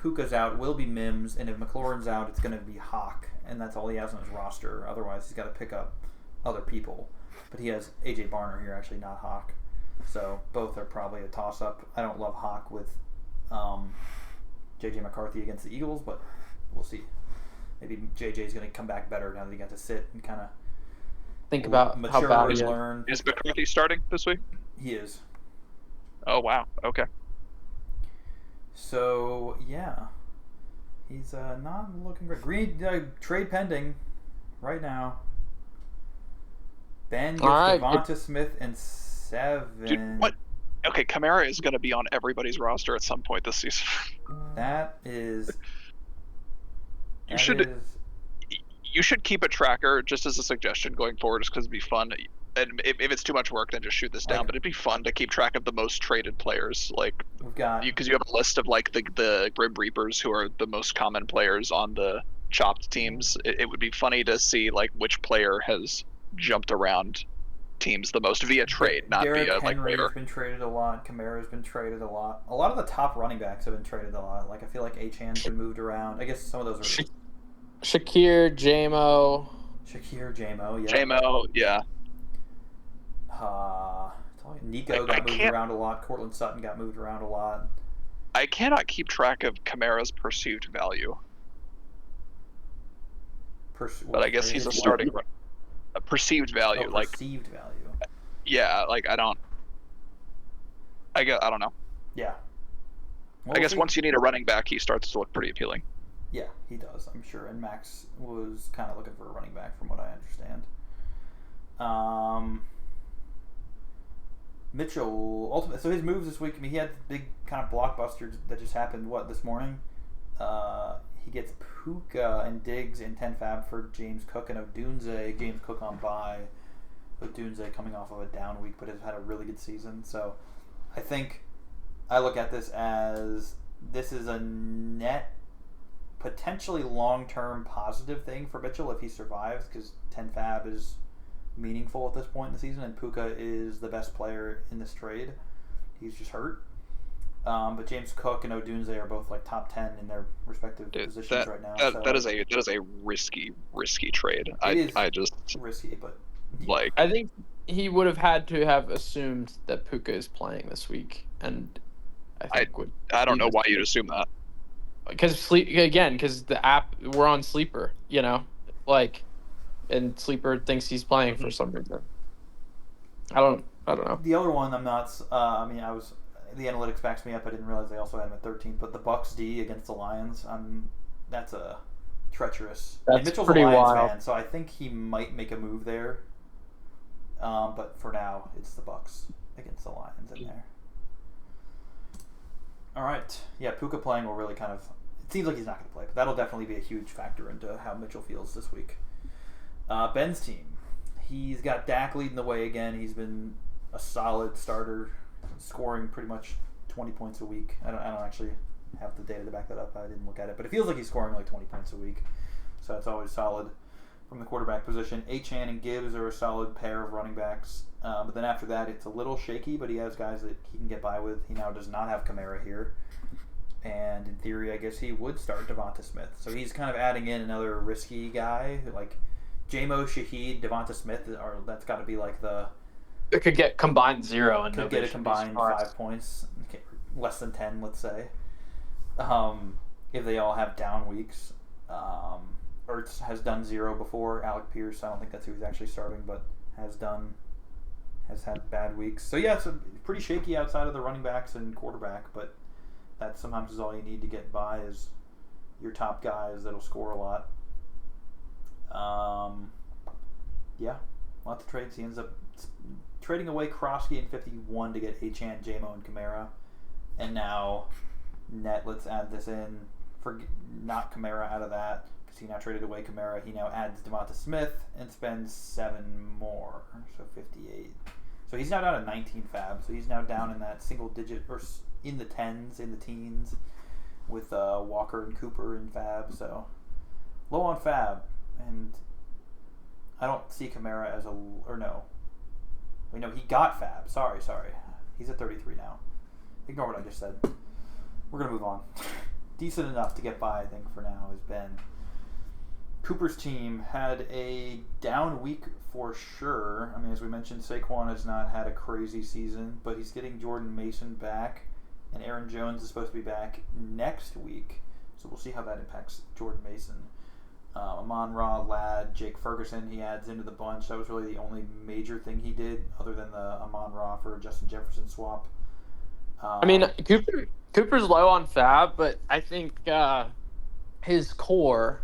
Puka's out, will be Mims, and if McLaurin's out, it's going to be Hawk, and that's all he has on his roster. Otherwise, he's got to pick up other people. But he has A.J. Barner here, actually, not Hawk. So both are probably a toss-up. I don't love Hawk with J.J. McCarthy against the Eagles, but we'll see. Maybe J.J.'s going to come back better now that he got to sit and kind of think about mature how bad and he learn. Is McCarthy starting this week? He is. Oh, wow. Okay. So, yeah. He's not looking great. Green trade pending right now. Ben gets Devonta Smith and 7. Dude, what? Okay, Kamara is going to be on everybody's roster at some point this season. That is... You should keep a tracker, just as a suggestion going forward, just because it'd be fun. And if it's too much work, then just shoot this down. But it'd be fun to keep track of the most traded players, like because you have a list of like the Grim Reapers who are the most common players on the chopped teams. It would be funny to see like which player has jumped around teams the most via trade, not Derrick via like Henry waiver. has been traded a lot. Kamara's been traded a lot. A lot of the top running backs have been traded a lot. Like I feel like Achan's been moved around. I guess some of those are Shakir, JMO, yeah. JMO, yeah. Nico got moved around a lot. Cortland Sutton got moved around a lot. I cannot keep track of Kamara's perceived value. But I guess he's a starting perceived value. Perceived value. Yeah, like I don't know. Yeah. Well, I guess once you need a running back, he starts to look pretty appealing. Yeah, he does, I'm sure. And Max was kind of looking for a running back from what I understand. Mitchell, ultimately, so his moves this week, I mean, he had the big kind of blockbuster that just happened, this morning? He gets Puka and Diggs in 10 fab for James Cook and Odunze. James Cook on bye. Odunze coming off of a down week, but has had a really good season. So I think I look at this as this is a net, potentially long-term positive thing for Mitchell if he survives, because 10 fab is meaningful at this point in the season, and Puka is the best player in this trade. He's just hurt. But James Cook and Odunze are both like top 10 in their respective positions right now. That is a risky trade. I just risky, but like I think he would have had to have assumed that Puka is playing this week, and I don't know why you'd assume that. Because the app, we're on Sleeper, and Sleeper thinks he's playing for some reason. I don't know. The other one, I'm not. The analytics backs me up. I didn't realize they also had him at 13th. But the Bucks D against the Lions, that's a treacherous. That's and Mitchell's pretty a Lions wild. fan, so I think he might make a move there. But for now, it's the Bucks against the Lions in there. All right, yeah, Puka playing will really kind of. It seems like he's not going to play, but that'll definitely be a huge factor into how Mitchell feels this week. Ben's team, he's got Dak leading the way again. He's been a solid starter, scoring pretty much 20 points a week. I don't actually have the data to back that up. I didn't look at it, but it feels like he's scoring like 20 points a week. So that's always solid from the quarterback position. Achan and Gibbs are a solid pair of running backs. But then after that, it's a little shaky, but he has guys that he can get by with. He now does not have Kamara here. And in theory, I guess he would start Devonta Smith. So he's kind of adding in another risky guy. Like J-Mo, Shaheed, Devonta Smith, that's got to be like the... It could get combined 0. And could get a combined 5 points. Less than 10, let's say. If they all have down weeks. Ertz has done 0 before. Alec Pierce, I don't think that's who he's actually starting, but has had bad weeks. So yeah, it's pretty shaky outside of the running backs and quarterback, but that sometimes is all you need to get by is your top guys that'll score a lot. Yeah, lots of trades. He ends up trading away Krosky in 51 to get Achane, Jamo, and Kamara. And now, let's add this in. For not Kamara out of that, because he now traded away Kamara. He now adds Devonta Smith and spends 7 more, so 58. So he's now down to 19 fab. So he's now down in that single digit, or in the tens, in the teens, with Walker and Cooper in fab. So low on fab. And I don't see Kamara as he got fab. Sorry. He's at 33 now. Ignore what I just said. We're going to move on. Decent enough to get by, I think, for now, has been. Cooper's team had a down week for sure. I mean, as we mentioned, Saquon has not had a crazy season, but he's getting Jordan Mason back, and Aaron Jones is supposed to be back next week. So we'll see how that impacts Jordan Mason. Amon-Ra, Ladd, Jake Ferguson, he adds into the bunch. That was really the only major thing he did, other than the Amon-Ra for Justin Jefferson swap. I mean, Cooper's low on fab, but I think his core,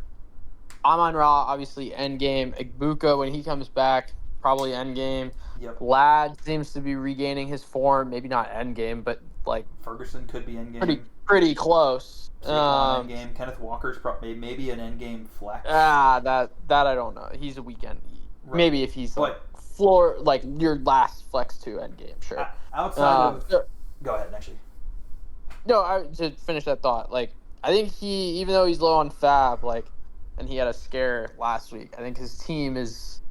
Amon-Ra, obviously endgame. Igbuka, when he comes back, probably endgame. Yep. Ladd seems to be regaining his form. Maybe not endgame, but like Ferguson could be endgame. Pretty close. Endgame. Kenneth Walker's maybe an endgame flex. That I don't know. He's a weekend. Right. Maybe if he's floor, like your last flex 2 endgame, sure. Outside of... Go ahead, actually. No, to finish that thought, like, I think even though he's low on fab, like, and he had a scare last week, I think his team is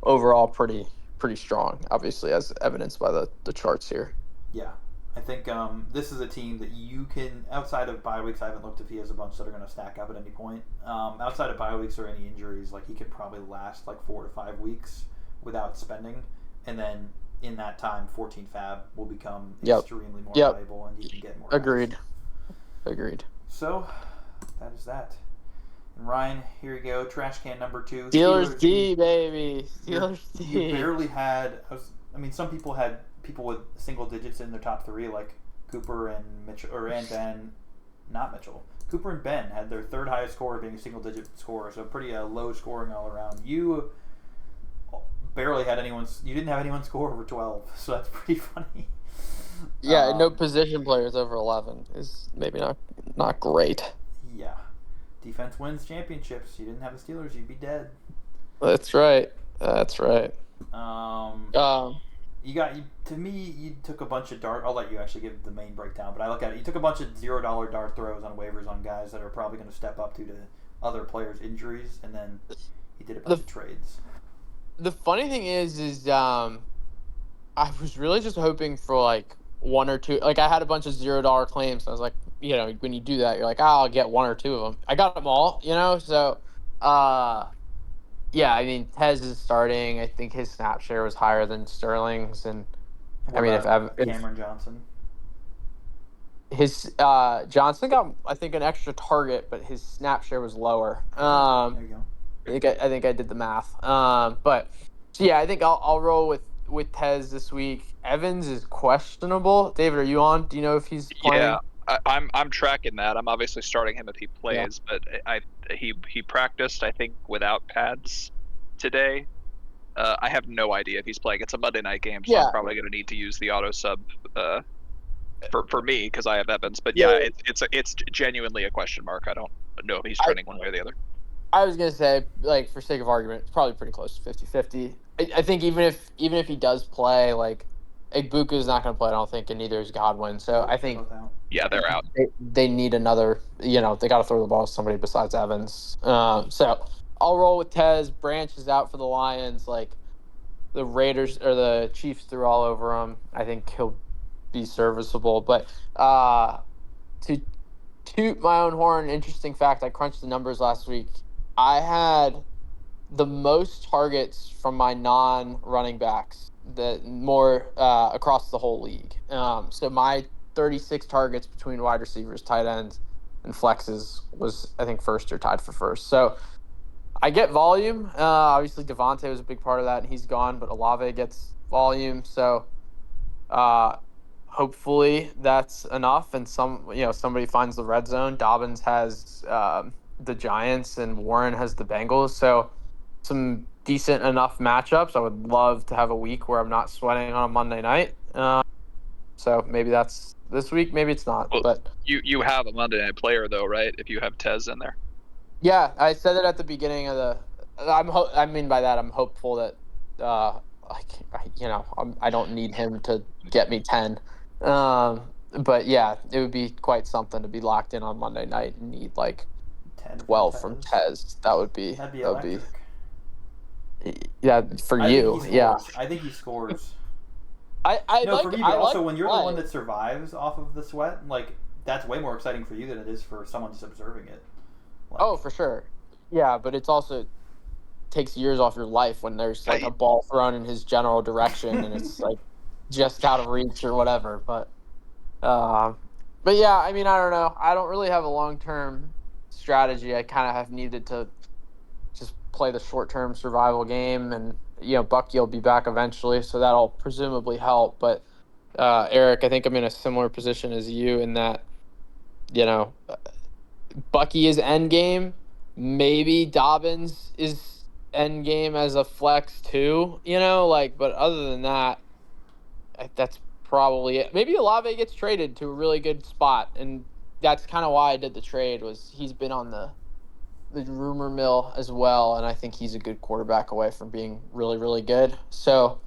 overall pretty strong, obviously, as evidenced by the charts here. Yeah. I think this is a team that you can, outside of bye weeks, I haven't looked if he has a bunch that are going to stack up at any point. Outside of bye weeks or any injuries, like, he could probably last like 4 to 5 weeks without spending, and then in that time, 14 fab will become extremely more valuable, and he can get more. Agreed. So, that is that. And Ryan, here you go. Trash can number 2. Steelers D, baby. Steelers D. You barely had. Some people had people with single digits in their top 3, like Cooper and Mitchell, and Ben. Not Mitchell. Cooper and Ben had their third highest score being a single digit score, so pretty low scoring all around. You barely had anyone. You didn't have anyone score over 12, so that's pretty funny. Yeah, no position players over 11 is maybe not great. Yeah, defense wins championships. You didn't have the Steelers, you'd be dead. That's right. You took a bunch of dart. I'll let you actually give the main breakdown, but I look at it. You took a bunch of $0 dart throws on waivers on guys that are probably going to step up due to other players' injuries, and then you did a bunch of trades. The funny thing is I was really just hoping for like 1 or 2. Like I had a bunch of $0 claims. So I was like, when you do that, you're like, I'll get 1 or 2 of them. I got them all, So, yeah, I mean, Tez is starting. I think his snap share was higher than Sterling's, and if Cameron Johnson. His Johnson got, I think, an extra target, but his snap share was lower. There you go. I think I did the math. But so yeah, I think I'll roll with Tez this week. Evans is questionable. David, are you on? Do you know if he's playing? Yeah, I'm tracking that. I'm obviously starting him if he plays, but he practiced, I think, without pads today. I have no idea if he's playing. It's a Monday night game, so I'm probably going to need to use the auto sub for me because I have Evans. But it's genuinely a question mark. I don't know if he's trending one way or the other. I was gonna say, like, for sake of argument, it's probably pretty close to 50-50. I think even if he does play, like, Igbuka is not gonna play, I don't think, and neither is Godwin. So I think they're out. They need another. They got to throw the ball to somebody besides Evans. So I'll roll with Tez. Branch is out for the Lions. Like, the Raiders or the Chiefs threw all over him. I think he'll be serviceable. But to toot my own horn, interesting fact, I crunched the numbers last week. I had the most targets from my non-running backs, more across the whole league. So my 36 targets between wide receivers, tight ends, and flexes was, I think, first or tied for first. So I get volume. Obviously, Devontae was a big part of that, and he's gone. But Olave gets volume, so hopefully that's enough. And somebody finds the red zone. Dobbins has the Giants, and Warren has the Bengals. So some decent enough matchups. I would love to have a week where I'm not sweating on a Monday night. So maybe that's this week. Maybe it's not. Well, But you have a Monday night player though, right? If you have Tez in there. yeah, I said it at the beginning of the. I mean by that I'm hopeful that I don't need him to get me 10. But yeah, it would be quite something to be locked in on Monday night and need like 10 from 12 from Tez. Tez. That'd be electric. Yeah, for I you. think he Yeah. scores. I think he scores. For me, but also when you're the one that survives off of the sweat, like that's way more exciting for you than it is for someone just observing it. Like, Oh, for sure. Yeah, but it's also takes years off your life when there's like a ball thrown in his general direction and it's like just out of reach or whatever. But yeah, I mean, I don't know. I don't really have a long-term strategy. I kind of have needed to just play the short-term survival game, and Bucky will be back eventually, so that'll presumably help. But Eric, I think I'm in a similar position as you in that, Bucky is end game. Maybe Dobbins is end game as a flex too, but other than that, that's probably it. Maybe Olave gets traded to a really good spot, and that's kind of why I did the trade. Was he's been on the rumor mill as well, and I think he's a good quarterback away from being really, really good. So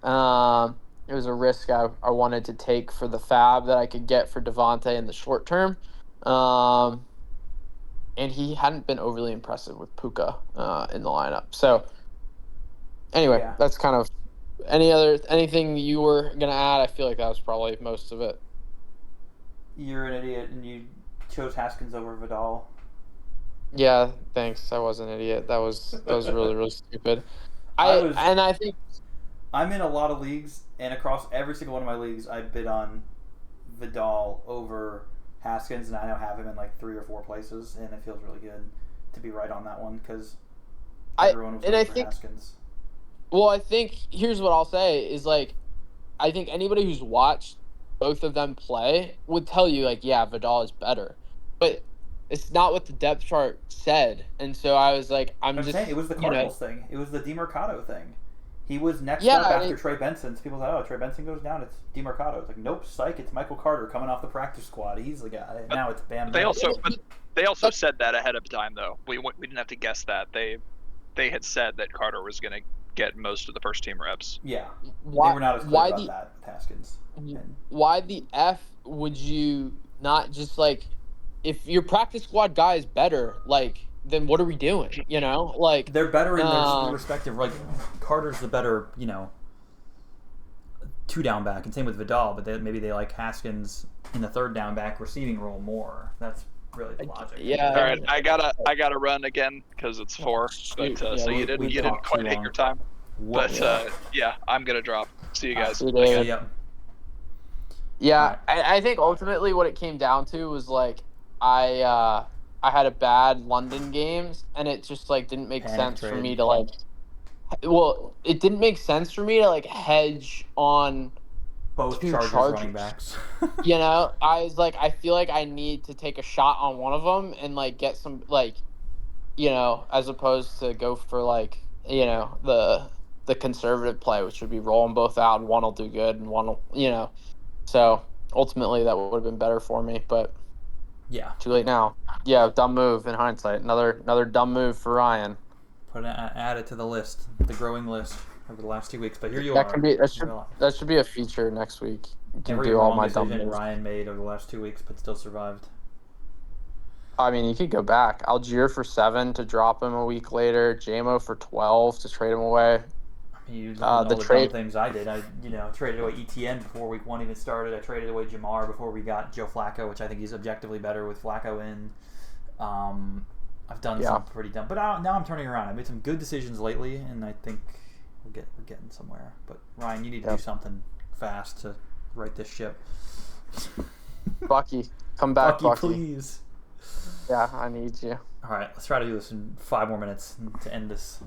it was a risk I wanted to take for the fab that I could get for Devontae in the short term. And he hadn't been overly impressive with Puka in the lineup. So anyway, That's kind of anything you were gonna add. I feel like that was probably most of it. You're an idiot, and you chose Haskins over Vidal. Yeah, thanks. I was an idiot. That was really, really stupid. I think I'm in a lot of leagues, and across every single one of my leagues, I bid on Vidal over Haskins, and I now have him in like 3 or 4 places, and it feels really good to be right on that one because everyone was looking for Haskins. Well, I think here's what I'll say is like, I think anybody who's watched both of them play would tell you like, yeah, Vidal is better, but it's not what the depth chart said, and so I was like, I'm just saying it was the Cardinals thing. It was the DeMercado thing. He was next up after Trey Benson. People thought, oh, Trey Benson goes down, it's DeMercado. It's like, nope, psych, it's Michael Carter coming off the practice squad. He's the guy. Now it's Bam. They also said that ahead of time, though. We didn't have to guess that. They had said that Carter was going to get most of the first team reps. Yeah, they were not as clear about that with Haskins. Why the F would you not just like, if your practice squad guy is better, like, then what are we doing? Like they're better in their respective. Like Carter's the better, 2-down back, and same with Vidal. But maybe they like Haskins in the 3rd-down back receiving role more. That's really the logic. Yeah. All right, I gotta run again because it's 4. But so you didn't quite hit your time. But yeah, I'm gonna drop. See you guys. Yeah, I think ultimately what it came down to was like I had a bad London games, and it just like didn't make sense for me to like. Well, it didn't make sense for me to like hedge on both Chargers running backs. I was like, I feel like I need to take a shot on one of them and like get some like, as opposed to go for like the conservative play, which would be rolling both out and one will do good and one will So ultimately that would have been better for me, but. Yeah. Too late now. Yeah, dumb move in hindsight. Another dumb move for Ryan. Add it to the list, the growing list over the last 2 weeks. But here you are. That should be a feature next week. You can Every do all my dumb moves Ryan made over the last 2 weeks, but still survived. I mean, you could go back. Algier for 7 to drop him a week later. JMO for 12 to trade him away. You all the dumb things I did. I traded away ETN before week 1 even started. I traded away Jamar before we got Joe Flacco, which I think he's objectively better with Flacco in. I've done some pretty dumb, but now I'm turning around. I made some good decisions lately, and I think we're getting somewhere. But Ryan, you need to do something fast to right this ship. Bucky, come back, Bucky, please. Yeah, I need you. All right, let's try to do this in 5 more minutes to end this.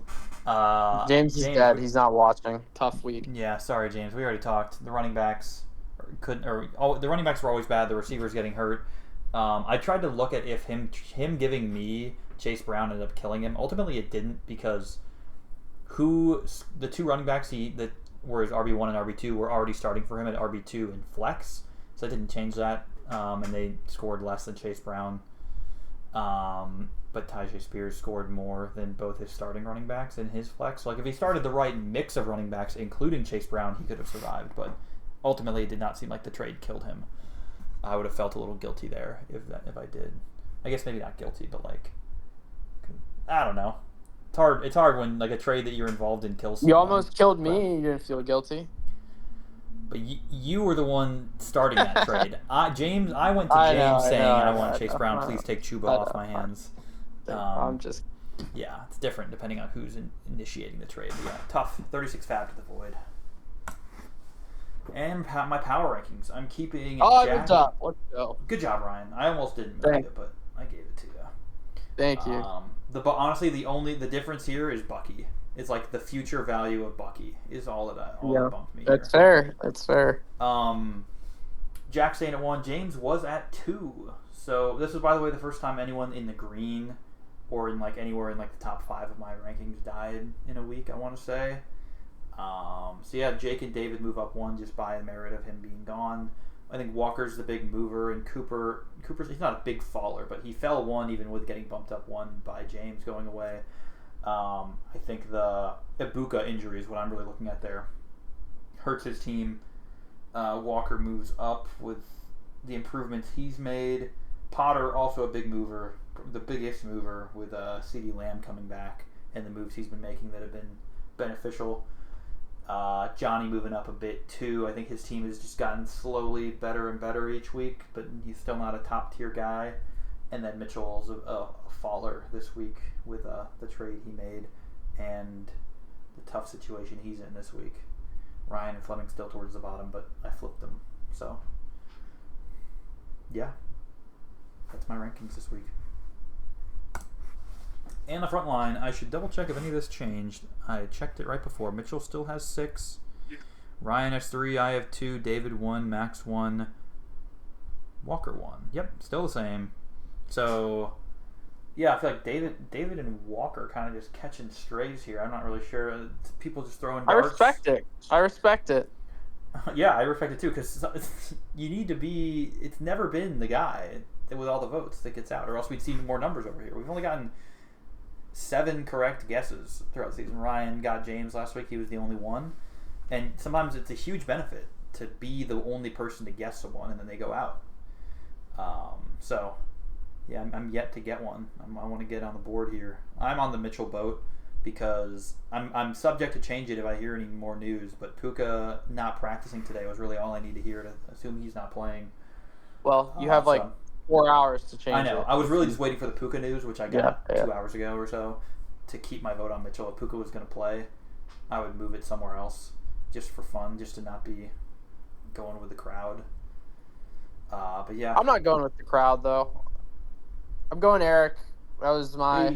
James is dead. He's not watching. Tough week. Yeah, sorry, James. We already talked. The running backs the running backs were always bad. The receivers getting hurt. I tried to look at if him giving me Chase Brown ended up killing him. Ultimately, it didn't because the 2 running backs that were his RB1 and RB2 were already starting for him at RB2 in flex, so I didn't change that. And they scored less than Chase Brown. But Tyjae Spears scored more than both his starting running backs and his flex. So, like, if he started the right mix of running backs, including Chase Brown, he could have survived. But ultimately, it did not seem like the trade killed him. I would have felt a little guilty there if I did. I guess maybe not guilty, but like, I don't know. It's hard when like a trade that you're involved in kills someone. You almost killed me. And you didn't feel guilty. But you were the one starting that trade. I went to James saying, I want Chase Brown. Please take Chuba off my hands. I'm just... Yeah, it's different depending on who's initiating the trade. But yeah, tough. 36 fab to the void. And my power rankings. I'm keeping good job. Let's go. Good job, Ryan. I almost didn't make it, but I gave it to you. Thank you. Honestly, the difference here is Bucky. It's like the future value of Bucky is all that bumped me. That's fair. That's fair. Jack staying at 1. James was at 2. So this is, by the way, the first time anyone in the green or in like anywhere in like the top 5 of my rankings died in a week, I want to say. So yeah, Jake and David move up 1 just by the merit of him being gone. I think Walker's the big mover, and Cooper's he's not a big faller, but he fell 1 even with getting bumped up 1 by James going away. I think the Ibuka injury is what I'm really looking at there. Hurts his team. Walker moves up with the improvements he's made. Potter also a big mover, the biggest mover with CeeDee Lamb coming back and the moves he's been making that have been beneficial. Johnny moving up a bit too. I think his team has just gotten slowly better and better each week, but he's still not a top tier guy. And then Mitchell's a faller this week with the trade he made and the tough situation he's in this week. Ryan and Fleming still towards the bottom, but I flipped them. So, yeah, that's my rankings this week. And the front line, I should double check if any of this changed. I checked it right before. Mitchell still has 6. Ryan has 3. I have 2. David 1. Max 1. Walker 1. Yep, still the same. So, yeah, I feel like David and Walker kind of just catching strays here. I'm not really sure. People just throwing darts. I respect it. Yeah, I respect it too, because you need to be... It's never been the guy with all the votes that gets out, or else we'd see more numbers over here. We've only gotten 7 correct guesses throughout the season. Ryan got James last week. He was the only one. And sometimes it's a huge benefit to be the only person to guess someone, and then they go out. So... Yeah, I'm yet to get one. I want to get on the board here. I'm on the Mitchell boat because I'm subject to change it if I hear any more news. But Puka not practicing today was really all I need to hear to assume he's not playing. Well, you have 4 hours to change it. I know. I was really just waiting for the Puka news, which I got 2 hours ago or so, to keep my vote on Mitchell. If Puka was going to play, I would move it somewhere else just for fun, just to not be going with the crowd. But yeah. I'm not going with the crowd, though. I'm going Eric. That was my...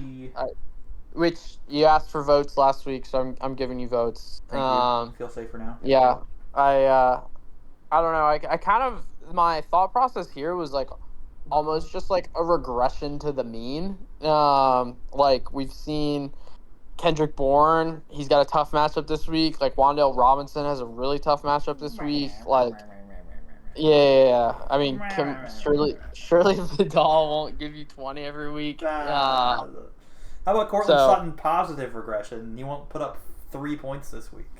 which you asked for votes last week, so I'm giving you votes. Thank you. Feel safer now? Yeah. I don't know. I kind of... My thought process here was like almost just like a regression to the mean. Like we've seen Kendrick Bourne. He's got a tough matchup this week. Like Wan'Dale Robinson has a really tough matchup this week. Like... Yeah. I mean, surely Vidal won't give you 20 every week. How about Cortland Sutton positive regression? He won't put up 3 points this week.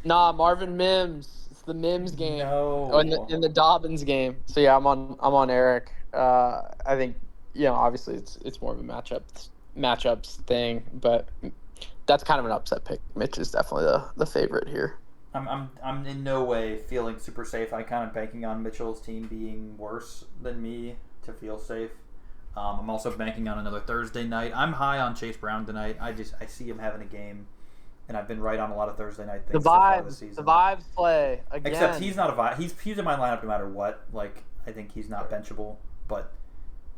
Nah, Marvin Mims. It's the Mims game. No. Oh, in the Dobbins game. So yeah, I'm on Eric. I think obviously it's more of a matchups thing, but that's kind of an upset pick. Mitch is definitely the favorite here. I'm in no way feeling super safe. I kind of banking on Mitchell's team being worse than me to feel safe. I'm also banking on another Thursday night. I'm high on Chase Brown tonight. I see him having a game, and I've been right on a lot of Thursday night things so far this season. The vibes play again. Except he's not a vibe. He's in my lineup no matter what. Like I think he's not benchable, but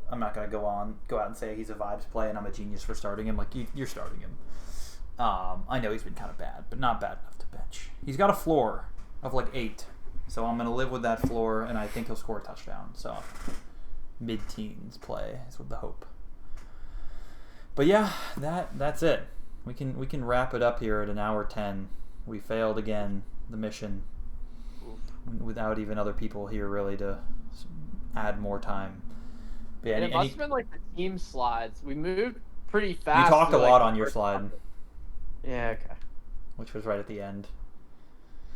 I'm not gonna go out and say he's a vibes play and I'm a genius for starting him. Like you're starting him. I know he's been kind of bad, but not bad enough to bench. He's got a floor of like 8, so I'm gonna live with that floor, and I think he'll score a touchdown. So mid-teens play is with the hope. But yeah, that's it. We can wrap it up here at an hour 10. We failed again the mission without even other people here really to add more time. But yeah, it must have been like the team slides. We moved pretty fast. You talked a lot on your slide. Yeah, okay. Which was right at the end.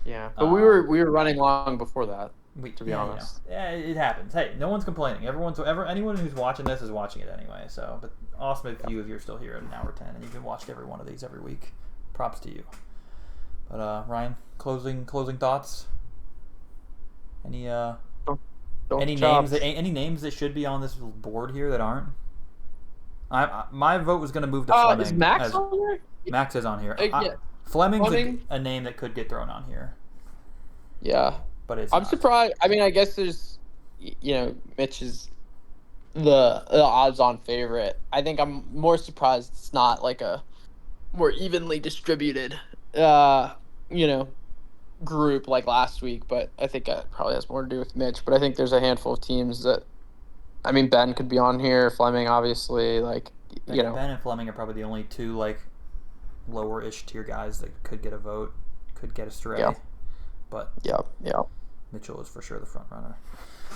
Yeah, but we were running long before that. To be honest, yeah, it happens. Hey, no one's complaining. Anyone who's watching this is watching it anyway. So, but awesome if you you're still here at an hour 10 and you've watched every one of these every week. Props to you. But Ryan, closing thoughts. Any names that should be on this board here that aren't? My vote was going to move to Fleming. Is Max on here? Max is on here. Yeah. Fleming's a name that could get thrown on here. Yeah. But I'm surprised. I mean, I guess there's, Mitch is the odds-on favorite. I think I'm more surprised it's not like a more evenly distributed, group like last week. But I think that probably has more to do with Mitch. But I think there's a handful of teams that, I mean, Ben could be on here. Fleming, obviously, Ben and Fleming are probably the only two lower-ish tier guys that could get a vote, could get a stray. Yeah. But yeah. Mitchell is for sure the front runner.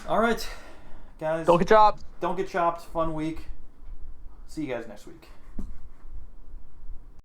All right, guys. Don't get chopped. Don't get chopped. Fun week. See you guys next week.